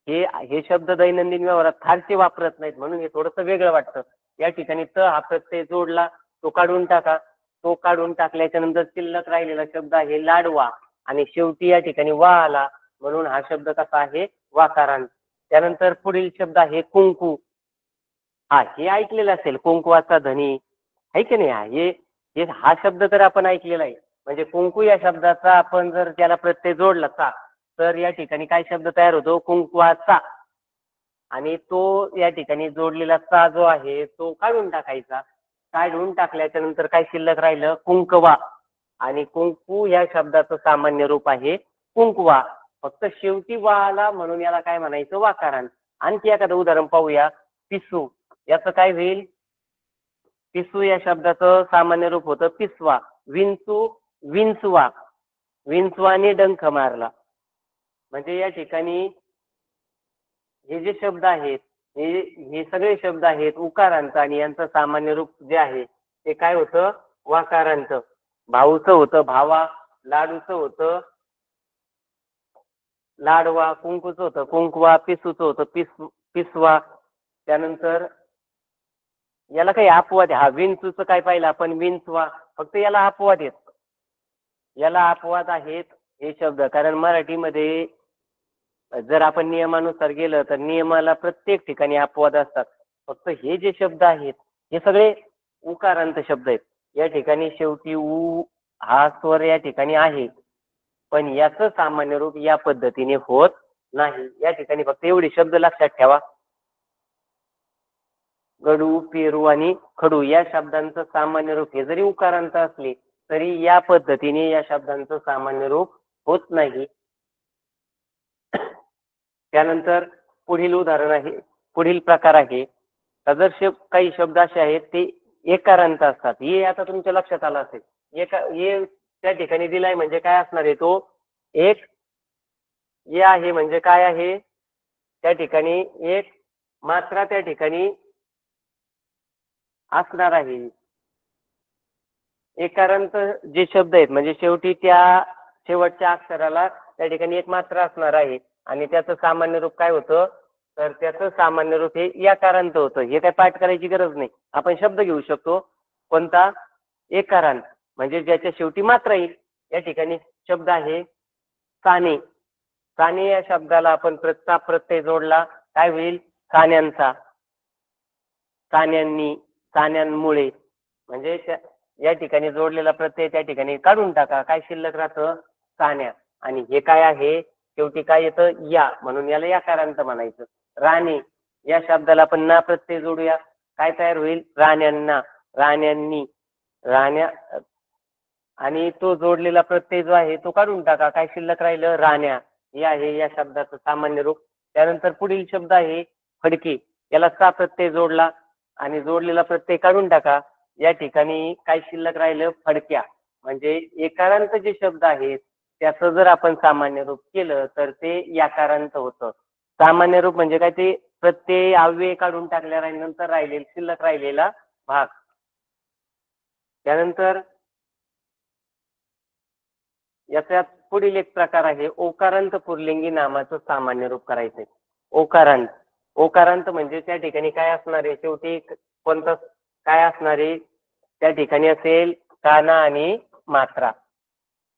हे हे शब्द दैनंदिन व्यवहारात फारसे वापरत नाहीत म्हणून हे थोडंसं वेगळं वाटतं. या ठिकाणी त हा प्रत्यय जोडला, तो काढून टाका. तो काढून टाकल्याच्या नंतर शिल्लक राहिलेला शब्द आहे लाडवा. आणि शेवटी या ठिकाणी वा आला म्हणून हा शब्द कसा आहे, वाकारांत. त्यानंतर पुढील शब्द आहे कुंकू. हा हे ऐकलेलं असेल, कुंकवाचा धनी आहे की नाही. हा शब्द तर आपण ऐकलेला आहे. म्हणजे कुंकू या शब्दाचा आपण जर त्याला प्रत्यय जोडला चा, तर या ठिकाणी काय शब्द तयार होतो, कुंकवाचा. आणि तो या ठिकाणी जोडलेला चा जो आहे तो काढून टाकायचा. काढून टाकल्याच्या नंतर काय शिल्लक राहिलं, कुंकवा. आणि कुंकू या शब्दाचं सामान्य रूप आहे कुंकवा. फक्त शेवटी वा आला म्हणून याला काय म्हणायचं, वाकारांत. आणखी एखादं उदाहरण पाहूया. पिसू. याचं काय होईल, पिसू या शब्दाचं सामान्य रूप होतं पिसवा. विंचू, विंचवा. विंचवाने डंख मारला. म्हणजे या ठिकाणी हे जे शब्द आहेत हे सगळे शब्द आहेत उकारांत आणि यांचं सामान्य रूप जे आहे ते काय होतं, वाकारांत. भाऊचं होतं भावा, लाडूचं होतं लाडवा, कुंकूचं होतं कुंकवा, पिसूचं होतं पिसवा. त्यानंतर याला काही अपवाद आहे. हा विंचूचं काय पाहिलं आपण, विंचवा. फक्त याला अपवाद आहेत, याला अपवाद आहेत हे शब्द. कारण मराठीमध्ये जर आपण नियमानुसार गेलं तर नियमाला प्रत्येक ठिकाणी अपवाद असतात. फक्त हे जे शब्द आहेत हे सगळे उकारांत शब्द आहेत. या ठिकाणी शेवटी उ हा स्वर या ठिकाणी आहे, पण याचं सामान्य रूप या पद्धतीने होत नाही. या ठिकाणी फक्त एवढे शब्द लक्षात ठेवा. गडू, पेरू आणि खडू या शब्दांचं सामान्य रूप हे जरी उकारांत असले तरी या पद्धतीने या शब्दांचं सामान्य रूप होत नाही. त्यानंतर पुढील उदाहरण आहे, पुढील प्रकार आहे. जर काही शब्द असे आहेत ते एकारांत असतात. हे आता तुमच्या लक्षात आलं असेल. हे त्या ठिकाणी दिलाय म्हणजे काय असणार आहे, तो एक ये आहे म्हणजे काय आहे, त्या ठिकाणी एक मात्रा त्या ठिकाणी असणार आहे. एकारांत जे शब्द आहेत म्हणजे शेवटी त्या शेवटच्या अक्षराला त्या ठिकाणी एक मात्रा असणार आहे आणि त्याचं सामान्य रूप काय होतं, तर त्याचं सामान्य रूप हे याकारांत होतं. हे काय पाठ करायची गरज नाही. आपण शब्द घेऊ शकतो कोणता, एकारांत म्हणजे ज्याच्या शेवटी मात्रा येईल. या ठिकाणी शब्द आहे काने. काने या शब्दाला आपण प्रत्यय जोडला काय होईल, कान्यांचा, कान्यांनी, कान्यांमुळे. म्हणजे या ठिकाणी जोडलेला प्रत्यय त्या ठिकाणी काढून टाका. काय शिल्लक राहतं, कान्या. आणि हे काय आहे, शेवटी काय येतं, या, म्हणून याला याकारांत म्हणायचं. राणे या शब्दाला आपण ना प्रत्यय जोडूया. काय तयार होईल, राण्यांना, राण्यांनी, राण्या. आणि तो जोडलेला प्रत्यय जो आहे तो काढून टाका. काय शिल्लक राहिलं? राण्या. हे आहे या शब्दाचं सामान्य रूप. त्यानंतर पुढील शब्द आहे फडके. याला चा प्रत्यय जोडला आणि जोडलेला प्रत्यय काढून टाका. या ठिकाणी काय शिल्लक राहिलं? फडक्या. म्हणजे एकारांत जे शब्द आहेत त्याचं जर आपण सामान्य रूप केलं तर ते याकारांत होतं. सामान्य रूप म्हणजे काय? ते प्रत्यय अव्यय काढून टाकल्यानंतर राहिलेला शिल्लक राहिलेला भाग. त्यानंतर याच्यात पुढील एक प्रकार आहे ओकारांत पुल्लिंगी नामाचं सामान्य रूप करायचंय. ओकारांत. ओकारांत म्हणजे त्या ठिकाणी काय असणार आहे? शेवटी कोणतं काय असणार आहे? त्या ठिकाणी असेल काना आणि मात्रा.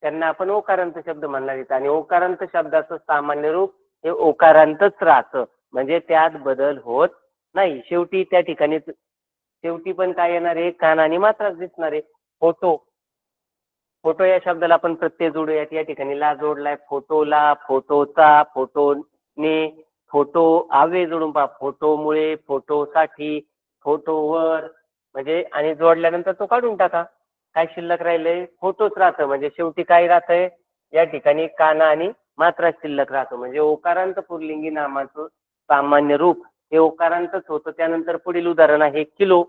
त्यांना आपण ओकारांत शब्द म्हणणार आहेत आणि ओकारांत शब्दाचं सामान्य रूप हे ओकारांतच राहतं. म्हणजे त्यात बदल होत नाही. शेवटी त्या ठिकाणी शेवटी पण काय येणार आहे? काना आणि मात्राच दिसणार आहे. फोटो. फोटो या शब्दाला आपण प्रत्यय जोडूयात. या ठिकाणी ला जोडलाय. फोटोला, फोटोचा, फोटोने, फोटो अव्यय जोडून पहा. फोटोमुळे, फोटोसाठी, फोटोवर म्हणजे आणि जोडल्यानंतर तो काढून टाका. काय शिल्लक राहिलंय? फोटोच राहतं. म्हणजे शेवटी काय राहतंय? या ठिकाणी काना आणि मात्रा शिल्लक राहतं. म्हणजे ओकारांत पुल्लिंगी नामाचं सामान्य रूप हे ओकारांतच होतं. त्यानंतर पुढील उदाहरण आहे किलो.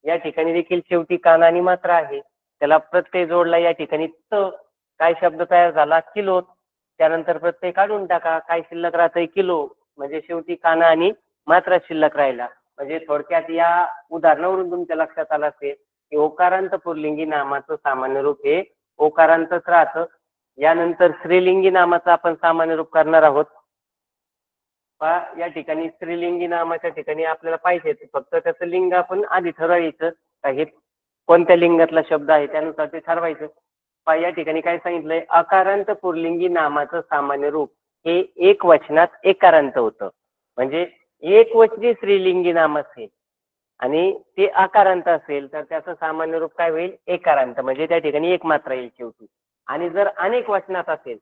या ठिकाणी देखील शेवटी काना आणि मात्रा आहे. त्याला प्रत्यय जोडला. या ठिकाणी त काय शब्द तयार झाला? किलो. त्यानंतर प्रत्यय काढून टाका. काय शिल्लक राहतंय? किलो. म्हणजे शेवटी काना आणि मात्रा शिल्लक राहिला. म्हणजे थोडक्यात या उदाहरणावरून तुमच्या लक्षात आलं असेल की ओकारांत पुल्लिंगी नामाचं सामान्य रूप हे ओकारांतच राहतं. यानंतर स्त्रीलिंगी नामाचं आपण सामान्य रूप करणार आहोत. या ठिकाणी स्त्रीलिंगी नामाच्या ठिकाणी आपल्याला पाहिजे फक्त त्याचं लिंग आपण आधी ठरवायचं. हे कोणत्या लिंगातला शब्द आहे त्यानुसार ते ठरवायचं. या ठिकाणी काय सांगितलंय? अकारांत पुल्लिंगी नामाचं सामान्य रूप हे एक वचनात एकारांत होतं. म्हणजे एक वचनी स्त्रीलिंगी नाम असेल आणि ते आकारांत असेल तर त्याचं सामान्य रूप काय होईल? एकारांत. म्हणजे त्या ठिकाणी एक मात्रा येईल शेवटी. आणि जर अनेक वचनात असेल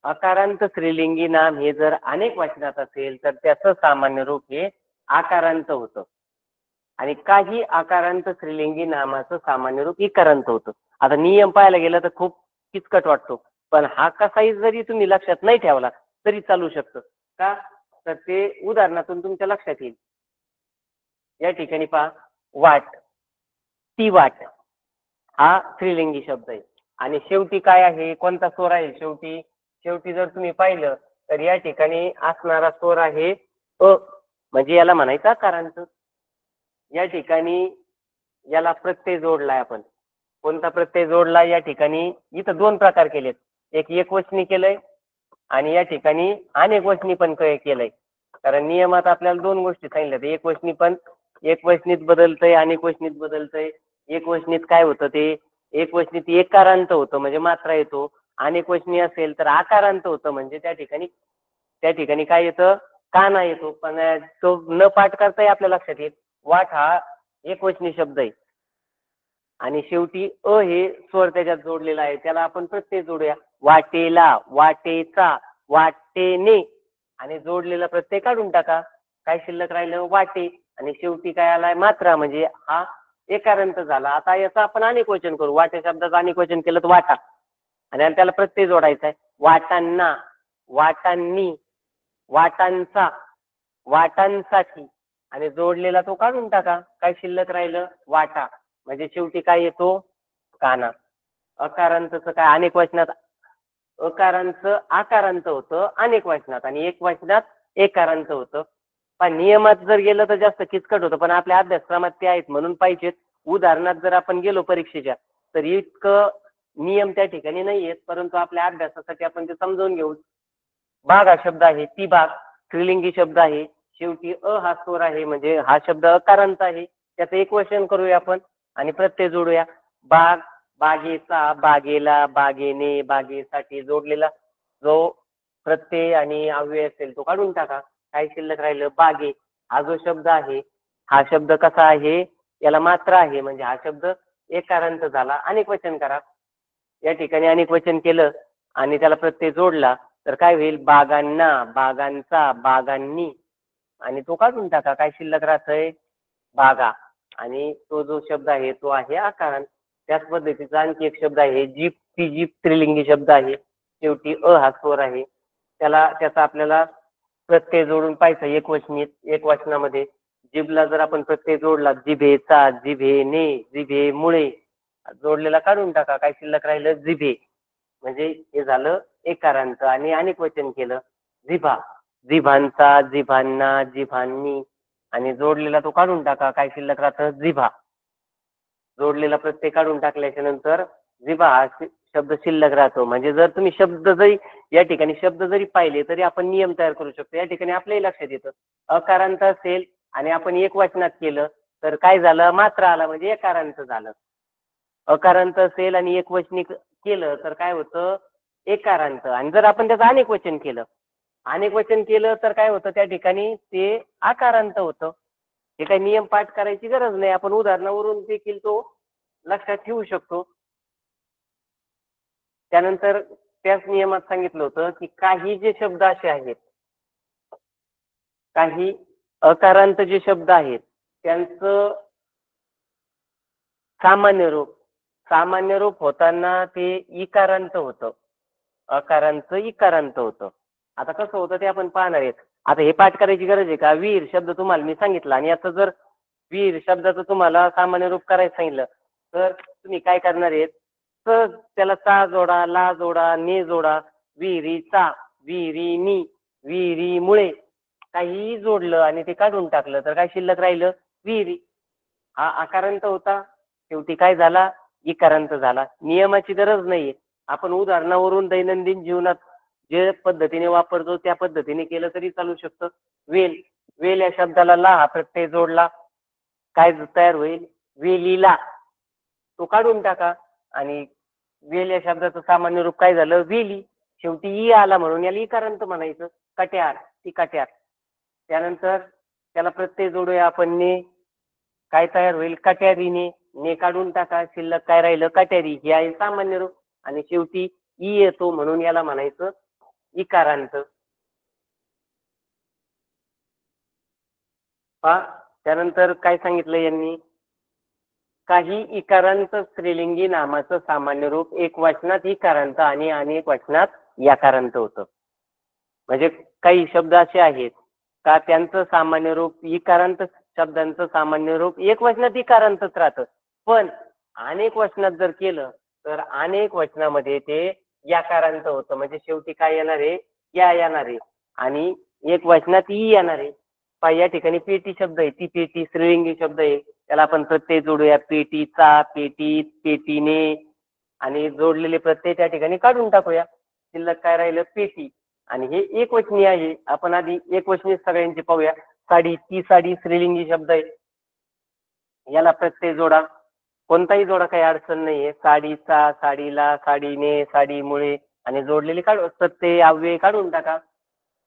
अकारांत स्त्रीलिंगी नाम हे जर अनेक वचनात असेल तर त्याचं सामान्य रूप हे आकारांत होतं. आणि काही आकारांत स्त्रीलिंगी नामाचं सामान्य रूप इकारांत होतं. आता नियम पाहायला गेलं तर खूप किचकट वाटतो. पण हा कसाही जरी तुम्ही लक्षात नाही ठेवला तरी चालू शकतं. का? तर ते उदाहरणातून तुमच्या लक्षात येईल. या ठिकाणी पहा वाट. ती वाट हा स्त्रीलिंगी शब्द आहे. आणि शेवटी काय आहे? कोणता स्वर आहे शेवटी? शेवटी जर तुम्ही पाहिलं तर या ठिकाणी असणारा स्वर आहे अ. म्हणजे याला म्हणायचं आकारांत. या ठिकाणी याला प्रत्यय जोडलाय आपण. कोणता प्रत्यय जोडला? या ठिकाणी इथं दोन प्रकार केलेत. एक एकवचनी केलंय आणि या ठिकाणी अनेक वचनी पण केलंय. कारण नियमात आपल्याला दोन गोष्टी सांगितल्या. एकवचनी पण एकवचनीत बदलतंय, अनेक वचनीत बदलतंय. एकवचनीत काय होतं? ते एकवचनीत एकारांत होतं म्हणजे मात्रा येतो. अनेक वचनी असेल तर आकारांत होतं म्हणजे त्या ठिकाणी काय येतं? काना येतो. पण तो न पाठ करताही आपल्या लक्षात येईल. वाट हा एकवचनी शब्द आहे आणि शेवटी अ हे स्वर त्याच्यात जोडलेला आहे. त्याला आपण प्रत्यय जोडूया. वाटेला, वाटेचा, वाटेने आणि जोडलेला प्रत्यय काढून टाका. काय शिल्लक राहिलं? वाटे. आणि शेवटी काय आलाय? मात्रा. म्हणजे हा एकारांत झाला. आता याचं आपण अनेक वचन करू. वाटे शब्दाचं अनेक वचन केलं तर वाटा आणि त्याला प्रत्यय जोडायचा आहे. वाटांना, वाटांनी, वाटांचा, वाटांसाठी आणि जोडलेला तो काढून टाका. काय शिल्लक राहिलं? वाटा. म्हणजे शेवटी काय येतो? काना. अकारांतचं काय? अनेक वचनात अकारांचं आकारांत होतं अनेक वचनात आणि एक वचनात एकारांत होतं. पण नियमात जर गेलं तर जास्त किचकट होतं. पण आपल्या अभ्यासक्रमात ते आहेत म्हणून पाहिजेत. उदाहरणात जर आपण गेलो परीक्षेच्या तर इतकं नियम त्या ठिकाणी नाही आहेत. परंतु आपल्या अभ्यासासाठी आपण ते समजावून घेऊ. बाग हा शब्द आहे. ती बाग स्त्रीलिंगी शब्द आहे. शेवटी अ हा स्वर आहे म्हणजे हा शब्द अकारांत आहे. त्याचं एक वचन करूया आपण आणि प्रत्यय जोडूया. बाग, बागेचा, बागेला, बागेने, बागेसाठी जोडलेला जो प्रत्यय आणि अव्यय असेल तो काढून टाका. काय शिल्लक राहिलं? बागे. हा जो शब्द आहे हा शब्द कसा आहे? याला मात्रा आहे म्हणजे हा शब्द एकारांत झाला. अनेक वचन करा. या ठिकाणी अनेक वचन केलं आणि त्याला प्रत्यय जोडला तर काय होईल? बागांना, बागांचा, बागांनी आणि तो काढून टाका. काय शिल्लक राहतंय? बागा. आणि तो जो शब्द आहे तो आहे आकारांत. त्याच पद्धतीचा आणखी एक शब्द आहे जीभ. ती जीभ स्त्रीलिंगी शब्द आहे. शेवटी अ हा स्वर आहे. त्याचा आपल्याला प्रत्यय जोडून पाहायचा एकवचनामध्ये. जिभला जर आपण प्रत्यय जोडला जिभेचा, जिभेने, जिभेमुळे जोडलेला काढून टाका. काय शिल्लक राहिलं जिभे. म्हणजे हे झालं एकारांत. आणि अनेक वचन केलं जिभा. जिभांचा, जिभांना, जिभांनी आणि जोडलेला तो काढून टाका. काय शिल्लक राहतं जिभा. जोडलेला प्रत्यय काढून टाकल्याच्या नंतर जिभा हा शब्द शिल्लक राहतो. म्हणजे जर तुम्ही शब्द जरी या ठिकाणी शब्द जरी पाहिले तरी आपण नियम तयार करू शकतो. या ठिकाणी आपल्याही लक्षात येतं अकारांत असेल आणि आपण एक वचनात केलं तर काय झालं मात्रा आला म्हणजे एकारांत झालं. अकारांत असेल आणि एक वचनी केलं तर काय होतं एकारांत. आणि जर आपण त्याचं अनेक वचन केलं तर काय होतं त्या ठिकाणी ते आकारांत होतं. हे काही नियम पाठ करायची गरज नाही. आपण उदाहरणावरून देखील तो लक्षात ठेवू शकतो. त्यानंतर त्याच नियमात सांगितलं होतं की काही जे शब्द असे आहेत, काही अकारांत जे शब्द आहेत त्यांचं सामान्य रूप होताना ते इकारांत होतं. अकारांचं इकारांत होतं. आता कसं होतं ते आपण पाहणार आहेत. आता हे पाठ करायची गरज आहे का? वीर शब्द तुम्हाला मी सांगितला आणि आता जर वीर शब्दाचं तुम्हाला सामान्य रूप करायचं सांगितलं तर तुम्ही काय करणार आहेत? तर त्याला चा जोडा, ला जोडा, ने जोडा. विहिरीचा, विहिरीनी, विहिरीमुळे काहीही जोडलं आणि ते काढून टाकलं तर काय शिल्लक राहिलं विहिरी. हा आकारांत होता. शेवटी काय झाला इकारांत झाला. नियमाची गरज नाहीये. आपण उदाहरणावरून दैनंदिन जीवनात जे पद्धतीने वापरतो त्या पद्धतीने केलं तरी चालू शकतं. वेल. वेल या शब्दाला ला हा प्रत्यय जोडला काय तयार होईल वेलीला. तो काढून टाका आणि वेल या शब्दाचं सामान्य रूप काय झालं वेली. शेवटी ई आला म्हणून याला इकारांत म्हणायचं. कट्यार, ती कट्यार. त्यानंतर त्याला प्रत्यय जोडूया आपण ने. काय तयार होईल कट्यारीने. ने काढून टाका. शिल्लक काय राहिलं कट्यारी. हे आहे सामान्य रूप. आणि शेवटी ई येतो म्हणून याला म्हणायचं इकारांत. त्यानंतर काय सांगितलं यांनी काही इकारांत स्त्रीलिंगी नामाचं सामान्य रूप एक वचनात इकारांत आणि अनेक वचनात याकारांत होतं. म्हणजे काही शब्द असे आहेत का त्यांचं सामान्य रूप इकारांत शब्दांचं सामान्य रूप एक वचनात इकारांतच राहतं. पण अनेक वचनात जर केलं तर अनेक वचनामध्ये ते याकारांत होतं. म्हणजे शेवटी काय येणार आहे या येणार आहे आणि एक वचनात ई येणार आहे. या ठिकाणी पेटी शब्द आहे. ती पेटी स्त्रीलिंगी शब्द आहे. त्याला आपण प्रत्यय जोडूया. पेटीचा, पेटीत, पेटीने आणि जोडलेले प्रत्यय त्या ठिकाणी काढून टाकूया. शिल्लक काय राहिलं पेटी. आणि हे एकवचनी आहे. आपण आधी एकवचनी सगळ्यांची पाहूया. साडी. ती साडी स्त्रीलिंगी शब्द आहे. याला प्रत्यय जोडा. कोणताही जोडा काही अडचण नाहीये. साडीचा, साडीला, साडीने, साडीमुळे आणि जोडलेले प्रत्यय अव्यय काढून टाका.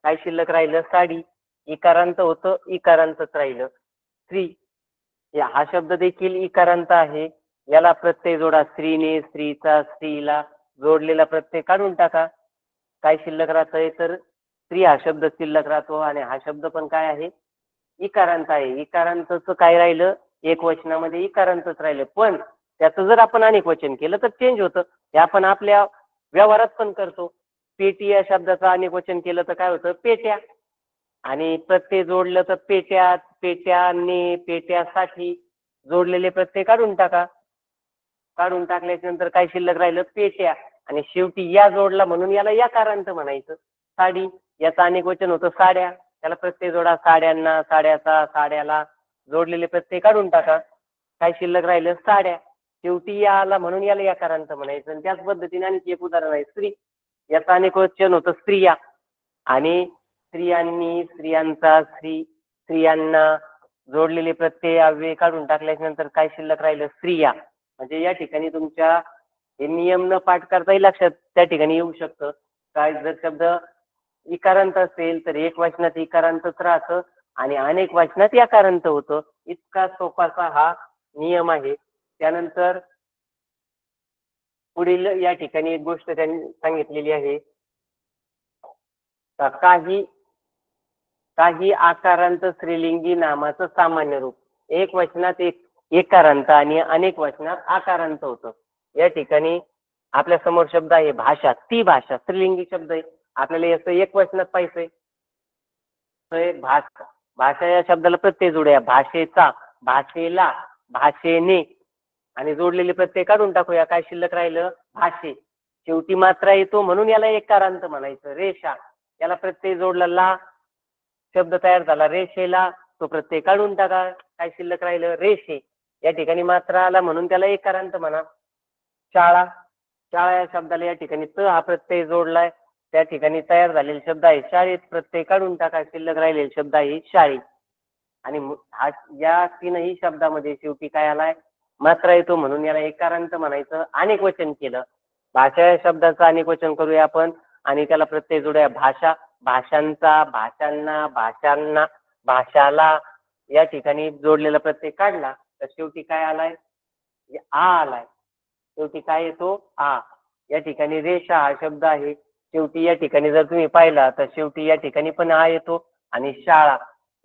काय शिल्लक राहिलं साडी. इकारांत होतं इकारांतच राहिलं. स्त्री. हा शब्द देखील इकारांत आहे. याला प्रत्यय जोडा. स्त्रीने, स्त्रीचा, स्त्रीला जोडलेला प्रत्यय काढून टाका. काय शिल्लक राहतंय तर स्त्री हा शब्द शिल्लक राहतो आणि हा शब्द पण काय आहे इकारांत आहे. इकारांतच काय राहिलं एक वचनामध्ये इकारांतच राहिलं. पण त्याचं जर आपण अनेक वचन केलं तर चेंज होतं. हे आपण आपल्या व्यवहारात पण करतो. पेटी या शब्दाचं अनेक वचन केलं तर काय होतं पेट्या. आणि प्रत्यय जोडलं तर पेट्यात, पेट्याने, पेट्यासाठी जोडलेले प्रत्यय काढून टाका. काढून टाकल्याच्या नंतर काय शिल्लक राहिलं पेट्या. आणि शेवटी या जोडला म्हणून याला याकारांत म्हणायचं. साडी याचं अनेक वचन होतं साड्या. त्याला प्रत्यय जोडा. साड्यांना, साड्याचा, साड्याला जोडलेले प्रत्यय काढून टाका. काय शिल्लक राहिलं साड्या. शेवटी या आला म्हणून याला याकारांत म्हणायचं. आणि त्याच पद्धतीने आणखी एक उदाहरण आहे स्त्री. याचं अनेक वचन होतं स्त्रिया आणि स्त्रियांनी, स्त्रियांचा, स्त्रियांना जोडलेले प्रत्यय अव्यय काढून टाकल्याच्या नंतर काय शिल्लक राहिलं स्त्रिया. म्हणजे या ठिकाणी तुमच्या हे नियम न पाठ करताही लक्षात त्या ठिकाणी येऊ शकतं. काय जर शब्द इकारांत असेल तर एक वचनात इकारांतच राहतं आणि अनेक वचनात याकारांत होतं. इतका सोपासा हा नियम आहे. त्यानंतर पुढील या ठिकाणी एक गोष्ट त्यांनी सांगितलेली आहे. काही आकारांत स्त्रीलिंगी नामाचं सामान्य रूप एक वचनात एक एकारांत आणि अनेक वचनात आकारांत होतं. या ठिकाणी आपल्या समोर शब्द आहे भाषा. ती भाषा स्त्रीलिंगी शब्द आहे. आपल्याला याचं एक वचनात पाहिजे. भाषा. भाषा या शब्दाला प्रत्यय जोडूया. भाषेचा, भाषेला, भाषेने आणि जोडलेले प्रत्यय काढून टाकूया. काय शिल्लक राहिलं? भाषे. शेवटी मात्रा येतो म्हणून याला एकारांत म्हणायचं. रेषा, याला प्रत्यय जोडला ला, शब्द तयार झाला रेषेला. तो प्रत्यय काढून टाका. काय शिल्लक राहिलं? रेषे. या ठिकाणी मात्रा आला म्हणून त्याला एकारांत म्हणा. शाळा. शाळा या शब्दाला या ठिकाणी त हा प्रत्यय जोडलाय. त्या ठिकाणी तयार झालेले शब्द आहे शाळेत. प्रत्यय काढून टाका. शिल्लक राहिलेले शब्द आहे शाळी. आणि या तीनही शब्दामध्ये शेवटी काय आलाय? मात्रा येतो म्हणून याला एकारांत म्हणायचं. अनेक वचन केलं. भाषा या शब्दाचं अनेक वचन करूया आपण आणि त्याला प्रत्यय जोडूया. भाषा, भाषांचा, भाषांना, भाषांना, भाषाला. या ठिकाणी जोडलेला प्रत्यय काढला तर शेवटी काय आलाय? आ आलाय. शेवटी काय येतो? आ. या ठिकाणी रेषा हा शब्द आहे. शेवटी या ठिकाणी जर तुम्ही पाहिला तर शेवटी या ठिकाणी पण आ येतो. आणि शाळा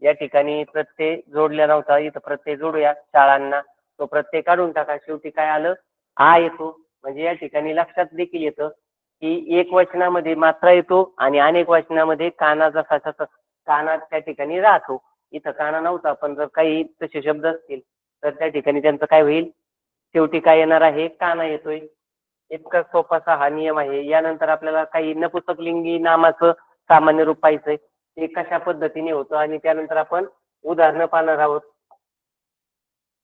या ठिकाणी प्रत्यय जोडला नव्हता. इथं प्रत्यय जोडूया. शाळांना. तो प्रत्यय काढून टाका. शेवटी काय आलं? आ येतो. म्हणजे या ठिकाणी लक्षात देखील येतं की एक वचनामध्ये मात्रा येतो आणि अनेक वचनामध्ये काना जसा काना त्या ठिकाणी राहतो. इथं काना नव्हता पण जर काही तसे शब्द असतील तर त्या ठिकाणी त्यांचं काय होईल? शेवटी काय येणार आहे? काना येतोय. इतका सोपासा हा नियम आहे. यानंतर आपल्याला काही नपुंसकलिंगी नामाचं सामान्य रूप पाहायचंय. ते कशा पद्धतीने होतं आणि त्यानंतर आपण उदाहरणं पाहणार आहोत.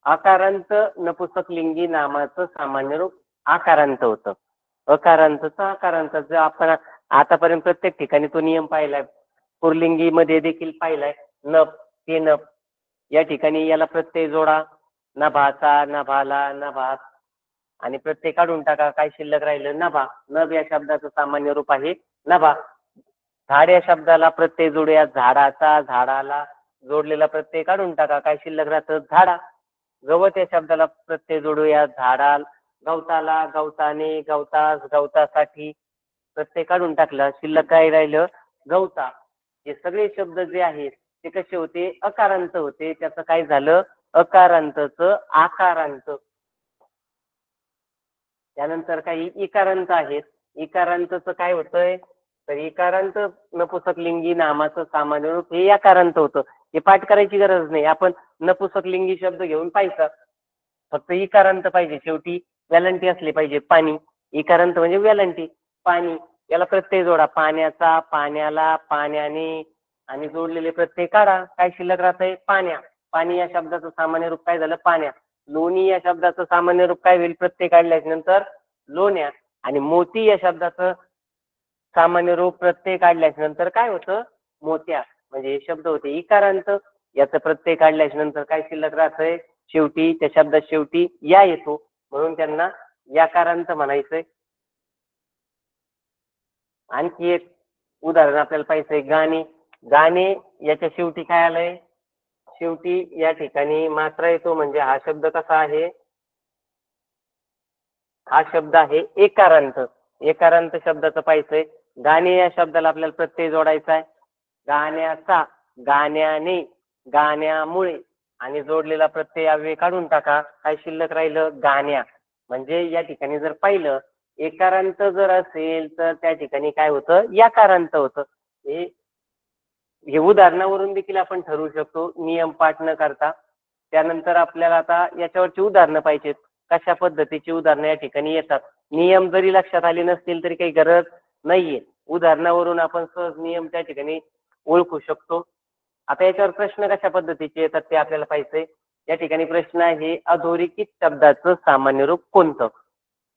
आकारांत नपुंसकलिंगी नामाचं सामान्य रूप आकारांत होतं. अकारांतचं आकारांतचं आपण आतापर्यंत प्रत्येक ठिकाणी तो नियम पाहिलाय. पुल्लिंगीमध्ये देखील पाहिलाय. नभ, ते नभ. या ठिकाणी याला प्रत्यय जोडा. नभाचा, नभाला, नभास आणि प्रत्यय काढून टाका. काय शिल्लक राहिलं? नभा. नभ या शब्दाचं सामान्य रूप आहे नभा. झाड या शब्दाला प्रत्यय जोडूया. झाडाचा, झाडाला. जोडलेला प्रत्यय काढून टाका. काय शिल्लक राहतं? झाडा. गवत या शब्दाला प्रत्यय जोडूया. झाडा, गवताला, गवताने, गवतास, गवतासाठी. प्रत्यय काढून टाकला. शिल्लक काय राहिलं? गवता. हे सगळे शब्द जे आहेत ते कसे होते? अकारांत होते. त्याचं काय झालं? अकारांतचं आकारांत. त्यानंतर काही इकारांत आहेत. इकारांतचं काय होतंय? तर इकारांत नपुंसकलिंगी नामाचं सामान्य रूप हे याकारांत होतं. हे पाठ करायची गरज नाही. आपण नपुंसकलिंगी शब्द घेऊन पाहायचा. फक्त इकारांत पाहिजे. शेवटी वेलांटी असली पाहिजे. पाणी. इकारांत म्हणजे वेलांटी. पाणी. याला प्रत्यय जोडा. पाण्याचा, पाण्याला, पाण्याने आणि जोडलेले प्रत्यय काढा. काय शिल्लक राहतंय? पाण्या. पाणी या शब्दाचं सामान्य रूप काय झालं? पाण्या. लोणी या शब्दाचं सामान्य रूप काय होईल? प्रत्यय काढल्याच्या नंतर लोण्या. आणि मोती या शब्दाचं सामान्य रूप प्रत्यय काढल्याच्या नंतर काय होतं? मोत्या. म्हणजे हे शब्द होते इकारांत. याचं प्रत्यय काढल्याच्या नंतर काय शिल्लक राहतंय? शेवटी त्या शब्दात शेवटी या येतो म्हणून त्यांना याकारांत म्हणायचंय. आणखी एक उदाहरण आपल्याला पाहिजे. गाणे. गाणे याच्या शेवटी काय आलंय? शेवटी या ठिकाणी मात्रा येतो म्हणजे हा शब्द कसा आहे? हा शब्द आहे एकारांत. एकारांत शब्दाचं पाहिजे. गाणे या शब्दाला आपल्याला प्रत्यय जोडायचा आहे. गाण्याचा, गाण्याने, गाण्यामुळे आणि जोडलेला प्रत्यय अव्यय काढून टाका. काय शिल्लक राहिलं? गाण्या. म्हणजे या ठिकाणी जर पाहिलं एकारांत जर असेल तर त्या ठिकाणी काय होतं? याकारांत होतं. हे उदाहरणावरून देखील आपण ठरवू शकतो नियम पाठ न करता. त्यानंतर आपल्याला आता याच्यावरची उदाहरणं पाहिजेत. कशा पद्धतीची उदाहरणं या ठिकाणी येतात. नियम जरी लक्षात आले नसतील तरी काही गरज नाहीये. उदाहरणावरून आपण सहज नियम त्या ठिकाणी ओळखू शकतो. आता याच्यावर प्रश्न कशा पद्धतीचे येतात ते आपल्याला पाहिजे. या ठिकाणी प्रश्न आहे अधोरेखित शब्दाचं सामान्य रूप कोणतं?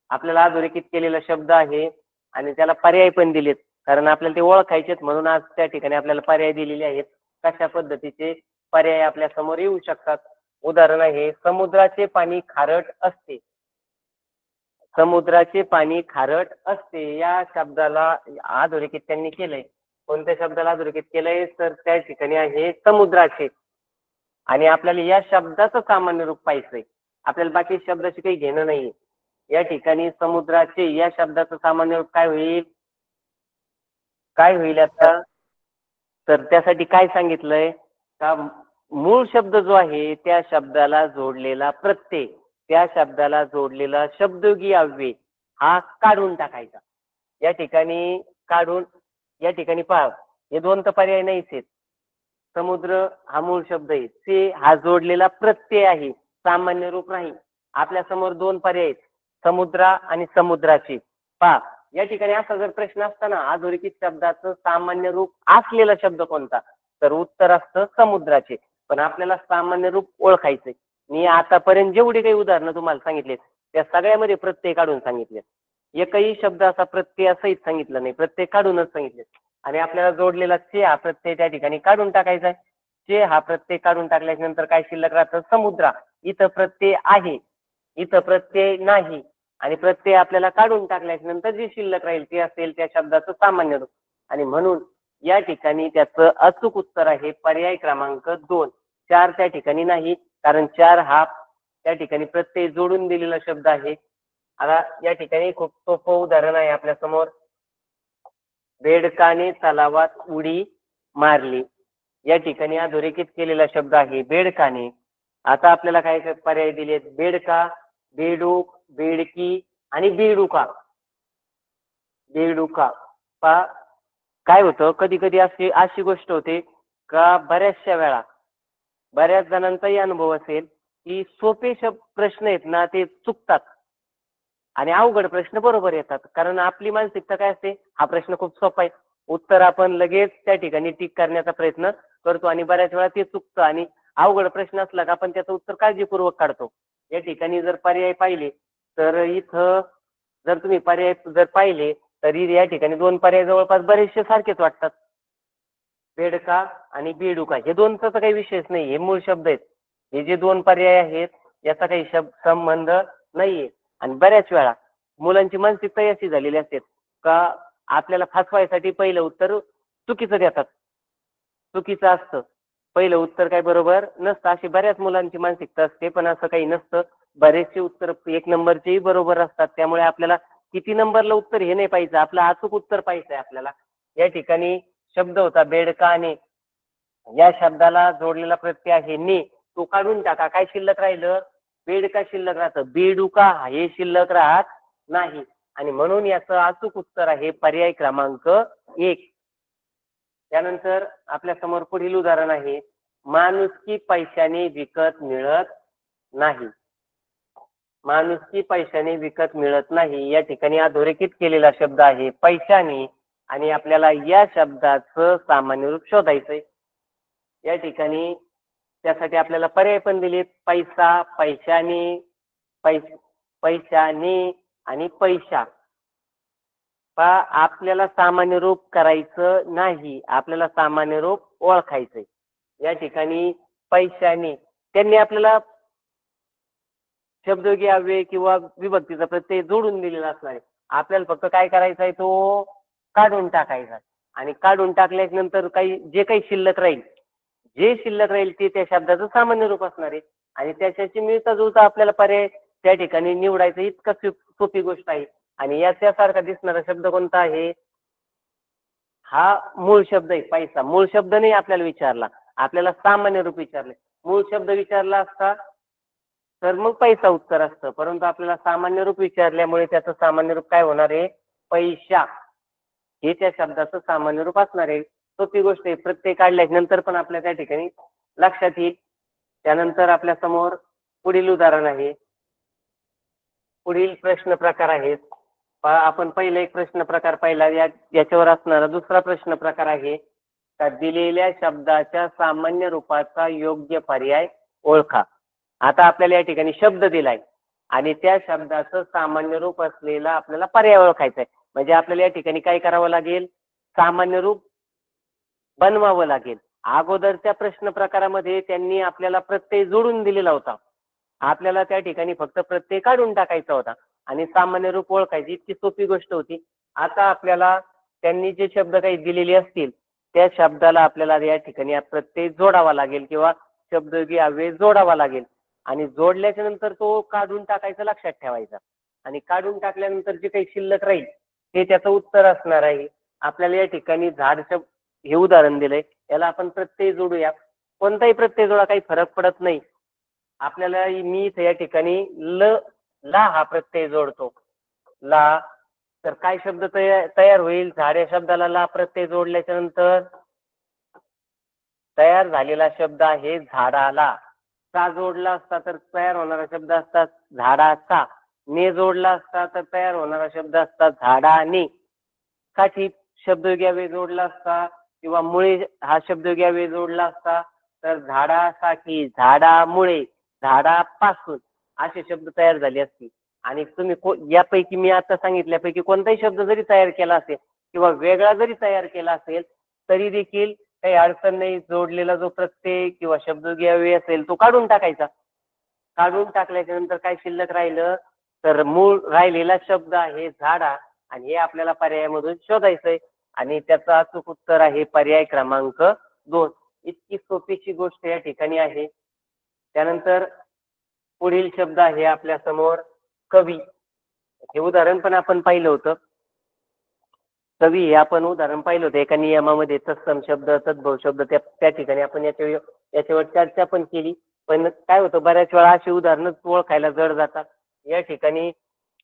आपल्याला अधोरेखित केलेला शब्द आहे आणि त्याला पर्याय पण दिलेत. कारण आपल्याला ते ओळखायचेत म्हणून आज त्या ठिकाणी आपल्याला पर्याय दिलेले आहेत. कशा पद्धतीचे पर्याय आपल्या समोर येऊ शकतात. उदाहरण आहे समुद्राचे पाणी खारट असते. समुद्राचे पाणी खारट असते या शब्दाला अधोरेखित त्यांनी केलंय. कोणत्या शब्दाला अधोरेखित केलंय? तर त्या ठिकाणी आहे समुद्राचे. आणि आपल्याला या शब्दाचं सामान्य रूप पाहिजे. आपल्याला बाकी शब्दाशी काही घेणं नाहीये. या ठिकाणी समुद्राचे या शब्दाचं सामान्य रूप काय होईल? काय होईल आता? तर त्यासाठी काय सांगितलंय? का मूळ शब्द जो आहे त्या शब्दाला जोडलेला प्रत्यय, त्या शब्दाला जोडलेला शब्दयोगी अव्यय हा काढून टाकायचा. या ठिकाणी काढून, या ठिकाणी पहा हे दोन तर पर्याय नाहीच आहेत. समुद्र हा मूळ शब्द आहे, से हा जोडलेला प्रत्यय आहे, सामान्य रूप नाही. आपल्या समोर दोन पर्याय आहेत, समुद्रा आणि समुद्राचे. पहा या ठिकाणी असा जर प्रश्न असता ना, अधोरेखित शब्दाचं सामान्य रूप असलेला शब्द कोणता, तर उत्तर असतं समुद्राचे. पण आपल्याला सामान्य रूप ओळखायचंय. मी आतापर्यंत जेवढी काही उदाहरणं तुम्हाला सांगितलेत त्या सगळ्यामध्ये प्रत्यय काढून सांगितलेत. एकही शब्द असा प्रत्ययासहित सांगितलं नाही, प्रत्यय काढूनच सांगितले. आणि आपल्याला जोडलेला चे हा प्रत्यय त्या ठिकाणी काढून टाकायचा आहे. चे हा प्रत्यय काढून टाकल्याच्या नंतर काय शिल्लक राहतं, समुद्रा. इथं प्रत्यय आहे, इथं प्रत्यय नाही, आणि प्रत्यय आपल्याला काढून टाकल्याच्या नंतर जी शिल्लक राहील ते असेल त्या शब्दाचं सामान्य रूप. आणि म्हणून या ठिकाणी त्याचं अचूक उत्तर आहे पर्याय क्रमांक 2. 4 त्या ठिकाणी नाही, कारण 4 हा त्या ठिकाणी प्रत्यय जोडून दिलेला शब्द आहे. आता या ठिकाणी खूप सोपं उदाहरण आहे आपल्या समोर. बेडकाने तलावात उडी मारली. या ठिकाणी अधोरेखित केलेला शब्द आहे बेडकाने. आता आपल्याला काय काय पर्याय दिलेत, बेडका, बेडूक, बेडकी आणि बेडुका. बेडुका पहा काय होतं, कधी कधी अशी अशी गोष्ट होते का बऱ्याचशा वेळा बऱ्याच जणांचाही अनुभव असेल की सोपे प्रश्न आहेत ना ते चुकतात आणि अवघड प्रश्न बरोबर येतात. कारण आपली मानसिकता काय असते, हा प्रश्न खूप सोपा आहे, उत्तर आपण लगेच त्या ठिकाणी टिक करण्याचा प्रयत्न करतो आणि बऱ्याच वेळा ते चुकतं. आणि अवघड प्रश्न असला का आपण त्याचं उत्तर काळजीपूर्वक काढतो. या ठिकाणी जर पर्याय पाहिले तर इथं जर तुम्ही पर्याय जर पाहिले तरी या ठिकाणी दोन पर्याय जवळपास बरेचसे सारखेच वाटतात. बेडका आणि बेडुका हे दोनचा तर काही विषयच नाही, हे मूळ शब्द आहेत. हे जे दोन पर्याय आहेत याचा काही संबंध नाहीये. आणि बऱ्याच वेळा मुलांची मानसिकता अशी झालेली असते का आपल्याला फसवायसाठी पहिलं उत्तर चुकीचं देतात, चुकीचं असतं, पहिलं उत्तर काय बरोबर नसतं. अशी बऱ्याच मुलांची मानसिकता असते, पण असं काही नसतं. बरेचसे उत्तर एक नंबरचेही बरोबर असतात. त्यामुळे आपल्याला किती नंबरला उत्तर हे नाही पाहिजे, आपलं अचूक उत्तर पाहिजे आपल्याला. या ठिकाणी शब्द होता बेडका आणि या शब्दाला जोडलेला प्रत्यय आहे ने, तो काढून टाका. काय शिल्लक राहिलं, बेडका शिल्लक राहतं, बेडुका हे शिल्लक राहत नाही. आणि म्हणून याचं अचूक उत्तर आहे पर्याय क्रमांक 1. त्यानंतर आपल्या समोर पुढील उदाहरण आहे, माणुसकी पैशाने विकत मिळत नाही. माणुसकी पैशाने विकत मिळत नाही. या ठिकाणी अधोरेखित केलेला शब्द आहे पैशाने, आणि आपल्याला या शब्दाचं सामान्य रूप शोधायचंय. या ठिकाणी त्यासाठी आपल्याला पर्याय पण दिलेत, पैसा, पैशाने, पैशाने आणि पैशा. पहा आपल्याला सामान्य रूप करायचं नाही, आपल्याला सामान्य रूप ओळखायचंय. या ठिकाणी पैशाने त्यांनी आपल्याला शब्दयोगी अव्यय किंवा विभक्तीचा प्रत्यय जोडून दिलेला असणार आहे. आपल्याला फक्त काय करायचं आहे, तो काढून टाकायचा. आणि काढून टाकल्याच्या नंतर काही जे काही शिल्लक राहील, जे शिल्लक राहील ते त्या शब्दाचं सामान्य रूप असणार आहे. आणि त्याच्याशी मिळता जुळता आपल्याला पर्याय त्या ठिकाणी निवडायचं, इतका सोपी गोष्ट आहे. आणि याच्यासारखा दिसणारा शब्द कोणता आहे, हा मूळ शब्द आहे पैसा. मूळ शब्द नाही आपल्याला विचारला, आपल्याला सामान्य रूप विचारले. मूळ शब्द विचारला असता तर मग पैसा उत्तर असतं, परंतु आपल्याला सामान्य रूप विचारल्यामुळे त्याचं सामान्य रूप काय होणार आहे, पैशा हे त्या शब्दाचं सामान्य रूप असणार आहे. सोपी गोष्ट आहे, प्रत्यय काढल्याच्या नंतर पण आपल्या त्या ठिकाणी लक्षात येईल. त्यानंतर आपल्या समोर पुढील उदाहरण आहे, पुढील प्रश्न प्रकार आहेत. आपण पहिले एक प्रश्न प्रकार पाहिला, याच्यावर असणारा दुसरा प्रश्न प्रकार आहे का दिलेल्या शब्दाच्या सामान्य रूपाचा योग्य पर्याय ओळखा. आता आपल्याला या ठिकाणी शब्द दिलाय आणि त्या शब्दाचं सामान्य रूप असलेला आपल्याला पर्याय ओळखायचा आहे. म्हणजे आपल्याला या ठिकाणी काय करावं लागेल, सामान्य रूप बनवावं लागेल. अगोदरच्या प्रश्न प्रकारामध्ये त्यांनी आपल्याला प्रत्यय जोडून दिलेला होता, आपल्याला त्या ठिकाणी फक्त प्रत्यय काढून टाकायचा होता आणि सामान्य रूप ओळखायची, इतकी सोपी गोष्ट होती. आता आपल्याला त्यांनी जे शब्द काही दिलेले असतील त्या शब्दाला आपल्याला या ठिकाणी प्रत्यय जोडावा लागेल किंवा शब्दयोगी अव्यय जोडावा लागेल. आणि जोडल्याच्या नंतर तो काढून टाकायचा, लक्षात ठेवायचा. आणि काढून टाकल्यानंतर जे काही शिल्लक राहील ते त्याचं उत्तर असणार आहे. आपल्याला या ठिकाणी झाड हे उदाहरण दिलंय, याला आपण प्रत्यय जोडूया. कोणताही प्रत्यय जोडा, काही फरक पडत नाही. आपल्याला मी इथे या ठिकाणी ला हा प्रत्यय जोडतो. ला, तर काय शब्द तयार होईल? झाड या शब्दाला ला प्रत्यय जोडल्याच्या नंतर तयार झालेला शब्द आहे झाडाला. चा जोडला असता तर तयार होणारा शब्द असतात झाडाचा. ने जोडला असता तर तयार होणारा शब्द असतात झाडाने. साठी शब्दयोगी अव्यय जोडला असता किंवा मुळे हा शब्दयोगी अव्यय जोडला असता तर झाडासाठी, झाडामुळे, झाडापासून असे शब्द तयार झाले असतील. आणि तुम्ही यापैकी मी आता सांगितल्यापैकी कोणताही शब्द जरी तयार केला असेल किंवा वेगळा जरी तयार केला असेल तरी देखील काही अडचण नाही. जोडलेला जो प्रत्यय किंवा शब्दयोगी अव्यय असेल तो काढून टाकायचा. काढून टाकल्याच्या नंतर काय शिल्लक राहिलं तर मूळ राहिलेला शब्द आहे झाडा, आणि हे आपल्याला पर्यायामधून शोधायचंय. आणि त्याचं अचूक उत्तर आहे पर्याय क्रमांक 2. इतकी सोपीची गोष्ट या ठिकाणी आहे. त्यानंतर पुढील शब्द आहे आपल्या समोर कवी. हे उदाहरण पण आपण पाहिलं होतं. कवी हे आपण उदाहरण पाहिलं होतं एका नियमामध्ये. तत्सम शब्द, तद्भव शब्द, त्या ठिकाणी आपण याच्यावर चर्चा पण केली. पण काय होतं, बऱ्याच वेळा अशी उदाहरणं ओळखायला जड जातात. या ठिकाणी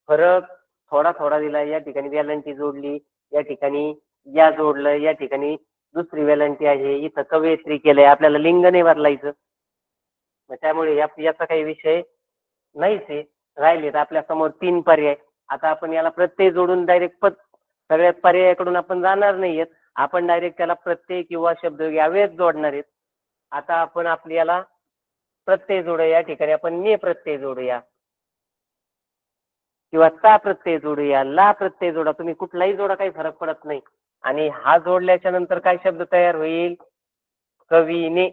फरक थोडा थोडा दिला. या ठिकाणी वेलांटी जोडली, या ठिकाणी या जोडलं, या ठिकाणी दुसरी वेलांटी आहे, इथं कवयित्री केलंय, आपल्याला लिंग नाही बदलायचं. मग त्यामुळे याचा काही विषय नाहीच आहे. राहिले तर आपल्या समोर 3 पर्याय. आता आपण याला प्रत्यय जोडून डायरेक्ट सगळ्या पर्यायाकडून आपण जाणार नाहीयेत. आपण डायरेक्ट त्याला प्रत्यय किंवा शब्दयोगी अव्ययच जोडणार आहेत. आता आपण आपल्याला प्रत्यय जोडूया. या ठिकाणी आपण ने प्रत्यय जोडूया किंवा चा प्रत्यय जोडूया, ला प्रत्यय जोडा. तुम्ही कुठलाही जोडा, काही फरक पडत नाही. आणि हा जोडल्याच्या नंतर काय शब्द तयार होईल? कवीने,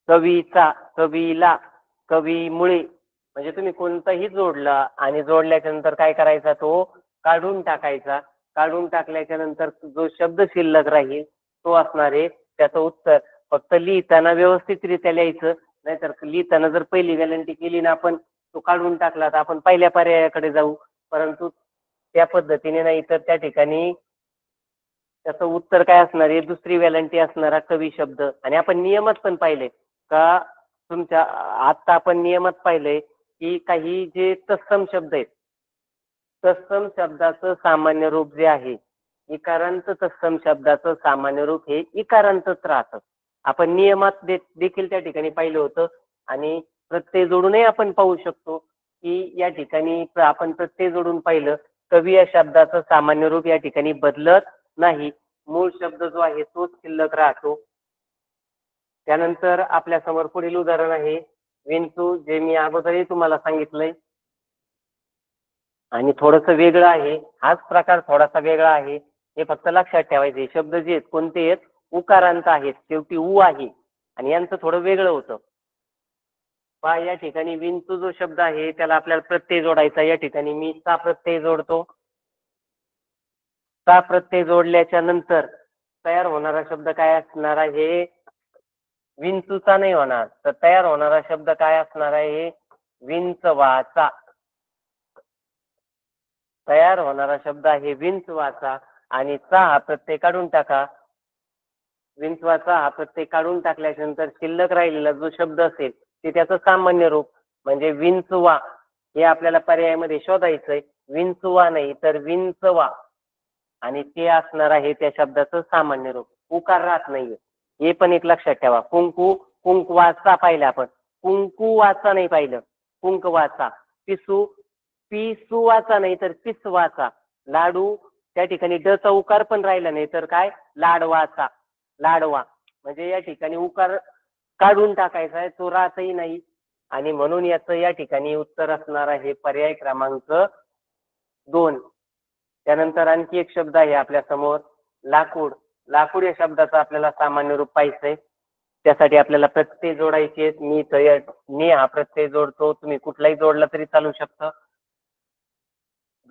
कवीचा, कवीला, कवीमुळे. म्हणजे तुम्ही कोणताही जोडला आणि जोडल्याच्या नंतर काय करायचा? तो काढून टाकायचा. काढून टाकल्याच्या नंतर जो शब्द शिल्लक राहील तो असणार आहे त्याचं उत्तर. फक्त लिहिताना व्यवस्थितरित्या लिहायचं. नाहीतर लिहिताना जर पहिली गॅरंटी केली ना आपण, तो काढून टाकला तर आपण पहिल्या पर्यायाकडे जाऊ. परंतु त्या पद्धतीने नाही, तर त्या ठिकाणी त्याचं उत्तर काय असणार आहे? दुसरी वेलांटी असणारा कवी शब्द. आणि आपण नियमात पण पाहिले का, तुमच्या आत्ता आपण नियमात पाहिलंय की काही जे तत्सम शब्द आहेत, तत्सम शब्दाचं सामान्य रूप जे आहे, इकारांत तत्सम शब्दाचं सामान्य रूप हे इकारांतच राहतं. आपण नियमात देखील त्या ठिकाणी पाहिलं होतं. आणि प्रत्यय जोडूनही आपण पाहू शकतो की या ठिकाणी आपण प्रत्यय जोडून पाहिलं, कवी या शब्दाचं सामान्य रूप या ठिकाणी बदलत नाही. मूळ शब्द जो आहे तोच शिल्लक राहतो. त्यानंतर आपल्या समोर पुढील उदाहरण आहे विंचू, जे मी अगोदरही तुम्हाला सांगितलंय. आणि थोडंसं वेगळं आहे. हाच प्रकार थोडासा वेगळा आहे. हे फक्त लक्षात ठेवायचे. शब्द जे आहेत कोणते आहेत? उकारांत आहेत. शेवटी उ आहे आणि यांचं थोडं वेगळं होतं. पहा, या ठिकाणी विंचू जो शब्द आहे त्याला आपल्याला प्रत्यय जोडायचा. या ठिकाणी मी चा प्रत्यय जोडतो. चा प्रत्यय जोडल्याच्या नंतर तयार होणारा शब्द काय असणार आहे? विंचूचा नाही होणार, तर तयार होणारा शब्द काय असणार आहे? विंचवाचा. तयार होणारा शब्द आहे विंचवाचा. आणि चा हा प्रत्यय काढून टाका. विंचवाचा हा प्रत्यय काढून टाकल्याच्या नंतर शिल्लक राहिलेला जो शब्द असेल ते त्याचं सामान्य रूप म्हणजे विंचवा हे आपल्याला पर्यायामध्ये शोधायचंय. विंचवा नाही तर विंचवा, आणि ते असणार आहे त्या शब्दाचं सामान्य रूप. उकार राहत नाहीये, हे पण एक लक्षात ठेवा. कुंकू, कुंकवाचा पाहिलं आपण, कुंकुवाचा नाही पाहिलं, कुंकवाचा. पिसू, पिसुवाचा नाही तर पिसवाचा. लाडू, त्या ठिकाणी ड चा उकार पण राहिला नाही तर काय? लाडवाचा, लाडवा. म्हणजे या ठिकाणी उकार काढून टाकायचा आहे, तो राहतही नाही. आणि म्हणून याचं या ठिकाणी उत्तर असणार आहे पर्याय क्रमांक 2. त्यानंतर आणखी एक शब्द आहे आपल्या समोर लाकूड. लाकूड या शब्दाचं आपल्याला सामान्य रूप पाहिजे. त्यासाठी आपल्याला प्रत्यय जोडायचे आहेत. मी हा प्रत्यय जोडतो. तुम्ही कुठलाही जोडला तरी चालू शकतं.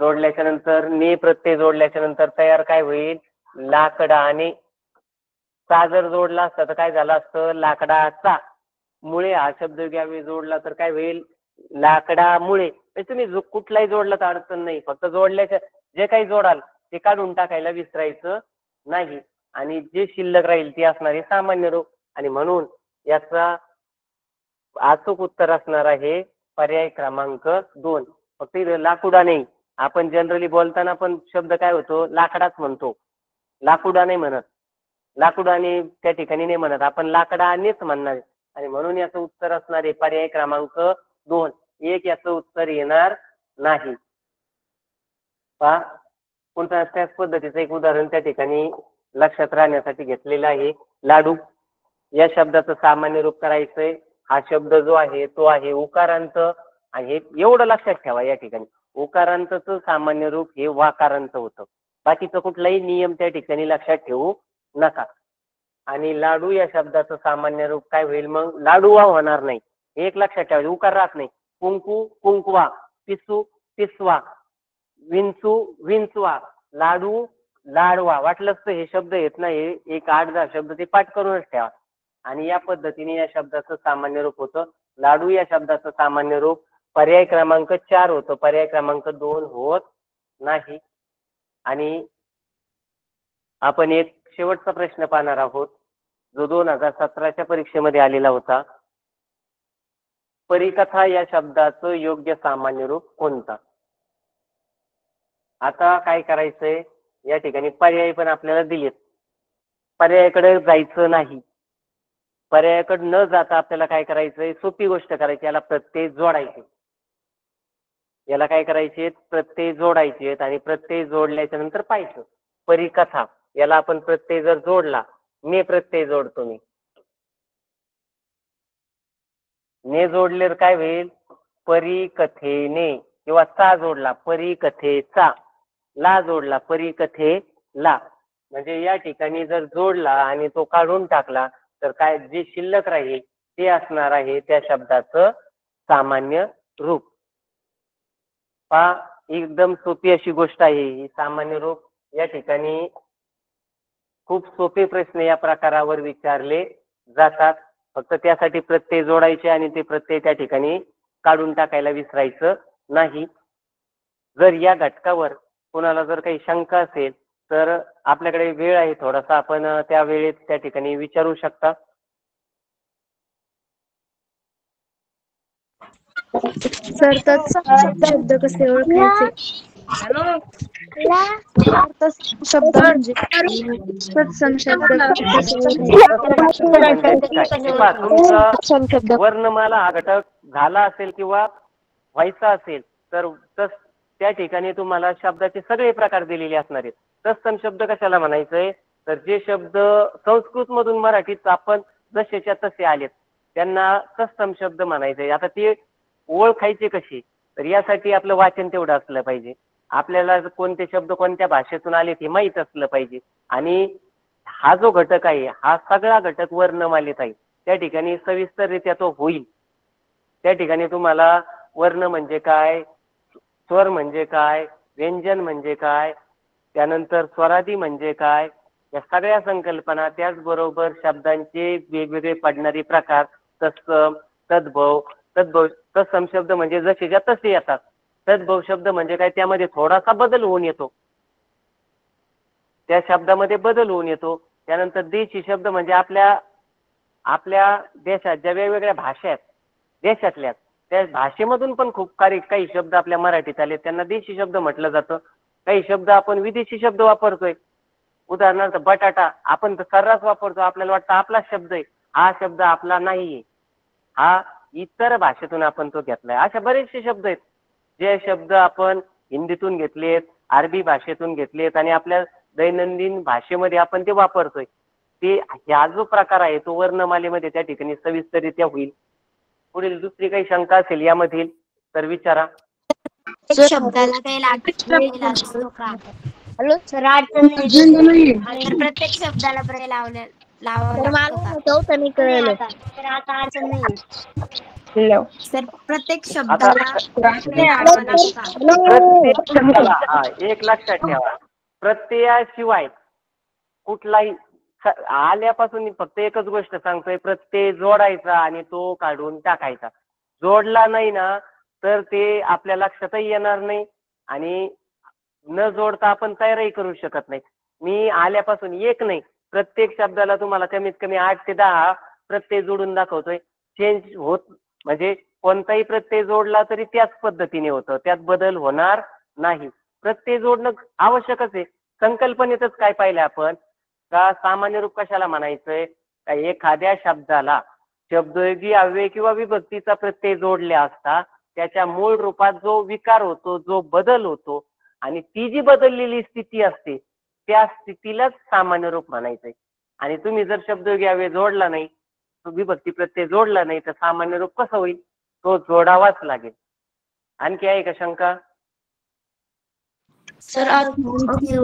जोडल्याच्या नंतर ने प्रत्यय जोडल्याच्या नंतर तयार काय होईल? लाकडाने. चा जर जोडला असता तर काय झालं असतं? लाकडाचा. मुळे हा शब्द घ्यावे जोडला तर काय होईल? लाकडामुळे. म्हणजे तुम्ही कुठलाही जोडला तर अडचण नाही. फक्त जोडल्याच्या जे काही जोडाल ते काढून टाकायला विसरायचं नाही. आणि जे शिल्लक राहील ते असणार आहे सामान्य रूप. आणि म्हणून याचा अचूक उत्तर असणार आहे पर्याय क्रमांक 2. फक्त इथं लाकुडा नाही. आपण जनरली बोलताना पण शब्द काय होतो, लाकडाच म्हणतो, लाकुडा नाही म्हणत. लाकुडाने त्या ठिकाणी नाही म्हणत, आपण लाकडानेच म्हणणार आहे. आणि म्हणून याचं उत्तर असणार आहे पर्याय क्रमांक 2. एक याचं उत्तर येणार नाही. पहा, पुन्हा त्याच पद्धतीचं एक उदाहरण त्या ठिकाणी लक्षात राहण्यासाठी घेतलेलं आहे. लाडू या शब्दाचं सामान्य रूप करायचंय. हा शब्द जो आहे तो आहे उकारांत. आणि हे एवढं लक्षात ठेवा या ठिकाणी, उकारांतचं सामान्य रूप हे वाकारांत होतं. बाकीचं कुठलाही नियम त्या ठिकाणी लक्षात ठेवू नका. आणि लाडू या शब्दाचं सामान्य रूप काय होईल, मग लाडूवा होणार नाही. हे एक लक्षात ठेवा, उकार राहत नाही. कुंकू कुंकवा, पिसू पिसवा, विंचू विंचवा, लाडू लाडवा. वाटलंच तर हे शब्द येत नाही, एक 8-10 शब्द ते पाठ करूनच ठेवा. आणि या पद्धतीने या शब्दाचं सामान्य रूप होतं. लाडू या शब्दाचं सामान्य रूप पर्याय क्रमांक 4 होतं, पर्याय क्रमांक 2 होत नाही. आणि आपण एक शेवटचा प्रश्न पाहणार आहोत, जो 2017च्या परीक्षेमध्ये आलेला होता. परिकथा या शब्दाचं योग्य सामान्य रूप कोणतं? आता काय करायचंय, या ठिकाणी पर्याय पण आपल्याला दिलेत. पर्यायाकडे जायचं नाही. पर्यायाकडे न जाता आपल्याला काय करायचंय, सोपी गोष्ट करायची, याला प्रत्यय जोडायचे. याला काय करायचे, प्रत्यय जोडायचे. आणि प्रत्यय जोडल्याच्या नंतर पाहायचं परिकथा. याला आपण प्रत्यय जर जोडला, ने प्रत्यय जोडतो मी, ने जोडल्यावर काय होईल, परिकथेने. किंवा चा जोडला परिकथेचा, ला जोडला परिकथेला. म्हणजे या ठिकाणी जर जोडला आणि तो काढून टाकला तर काय जे शिल्लक राहील ते असणार आहे त्या शब्दाचं सामान्य रूप. पहा, एकदम सोपी अशी गोष्ट आहे ही सामान्य रूप. या ठिकाणी खूप सोपे प्रश्न या प्रकारावर विचारले जातात. फक्त त्यासाठी प्रत्यय जोडायचे आणि ते प्रत्यय त्या ठिकाणी काढून टाकायला विसरायचं नाही. जर या घटकावर कोणाला जर काही शंका असेल तर आपल्याकडे वेळ आहे थोडासा, आपण त्या वेळेत त्या ठिकाणी विचारू शकता. सर, तत्सम शब्द कसे ओळखायचे? शब्द म्हणजे तत्सम शब्द कसे तुमचा वर्णमाला हा घटक झाला असेल किंवा व्हायचा असेल तर त्या ठिकाणी तुम्हाला शब्दाचे सगळे प्रकार दिलेले असणार आहेत. तत्सम शब्द कशाला म्हणायचंय, तर जे शब्द संस्कृत मधून मराठीत आपण जसेच्या तसे आलेत त्यांना तत्सम शब्द म्हणायचंय. आता ते ओळखायचे कसे, तर यासाठी आपलं वाचन तेवढं असलं पाहिजे. आपल्याला कोणते शब्द कोणत्या भाषेतून आले ते माहीत असलं पाहिजे. आणि हा जो घटक आहे हा सगळा घटक वर्णमालेत आहे. त्या ठिकाणी सविस्तररित्या तो होईल. त्या ठिकाणी तुम्हाला वर्ण म्हणजे काय, स्वर म्हणजे काय, व्यंजन म्हणजे काय, त्यानंतर स्वरादी म्हणजे काय, या सगळ्या संकल्पना, त्याचबरोबर शब्दांचे वेगवेगळे पडणारे प्रकार, तत्सम, तद्भव. तत्सम शब्द म्हणजे जसेच्या तसे येतात. तद्भव शब्द म्हणजे काय, त्यामध्ये थोडासा बदल होऊन येतो, त्या शब्दामध्ये बदल होऊन येतो. त्यानंतर देशी शब्द म्हणजे आपल्या देशात ज्या वेगवेगळ्या भाषा आहेत देशातल्या, त्या भाषेमधून पण खूप काही शब्द आपल्या मराठीत आले, त्यांना देशी शब्द म्हटलं जातं. काही शब्द आपण विदेशी शब्द वापरतोय. उदाहरणार्थ बटाटा आपण तर सर्रास वापरतो, आपल्याला वाटतं आपलाच शब्द आहे. हा शब्द आपला नाहीये, हा इतर भाषेतून आपण तो घेतलाय. अशा बरेचसे शब्द आहेत जे शब्द आपण हिंदीतून घेतलेत, अरबी भाषेतून घेतलेत आणि आपल्या दैनंदिन भाषेमध्ये आपण ते वापरतोय. ते हा जो प्रकार आहे तो वर्णमालेमध्ये त्या ठिकाणी सविस्तररित्या होईल. पुढील दुसरी काही शंका असेल यामधील तर विचारा. शब्दाला काही लागेल असतो का? सर, अडचण नाही. तर प्रत्येक शब्दाला पर्याय लावावा लागतो का? नाही आता. तर आता अडचण नाही. सर, प्रत्येक आता शब्दाला पर्याय लावावा लागतो का? प्रत्येक शब्दाला एक लक्षात ठेवा, प्रत्ययाशिवाय कुठलाही आल्यापासून फक्त एकच गोष्ट सांगतोय, प्रत्यय जोडायचा आणि तो काढून टाकायचा. जोडला नाही ना तर ते आपल्या लक्षातही येणार नाही आणि न जोडता आपण तयारही करू शकत नाही. मी आल्यापासून एक नाही प्रत्येक शब्दाला तुम्हाला कमीत कमी 8 ते 10 प्रत्यय जोडून दाखवतोय. चेंज होत म्हणजे कोणताही प्रत्यय जोडला तरी त्याच पद्धतीने होतं, त्यात बदल होणार नाही. प्रत्यय जोडणं आवश्यकच आहे. संकल्पनेतच काय पाहिलं आपण का सामान्य रूप कशाला म्हणायचंय का एखाद्या शब्दाला शब्दयोगी अव्यय किंवा विभक्तीचा प्रत्यय जोडले असता त्याच्या मूळ रूपात जो विकार होतो, जो बदल होतो आणि ती जी बदललेली स्थिती असते त्या स्थितीलाच सामान्य रूप म्हणायचंय. आणि तुम्ही जर शब्दयोगी अव्यय जोडला नाही, विभक्ती प्रत्यय जोडला नाही तर सामान्य रूप कसं होईल? तो जोडावाच लागेल. आणखी आहे का शंका? सर आज मोठा म्हणजे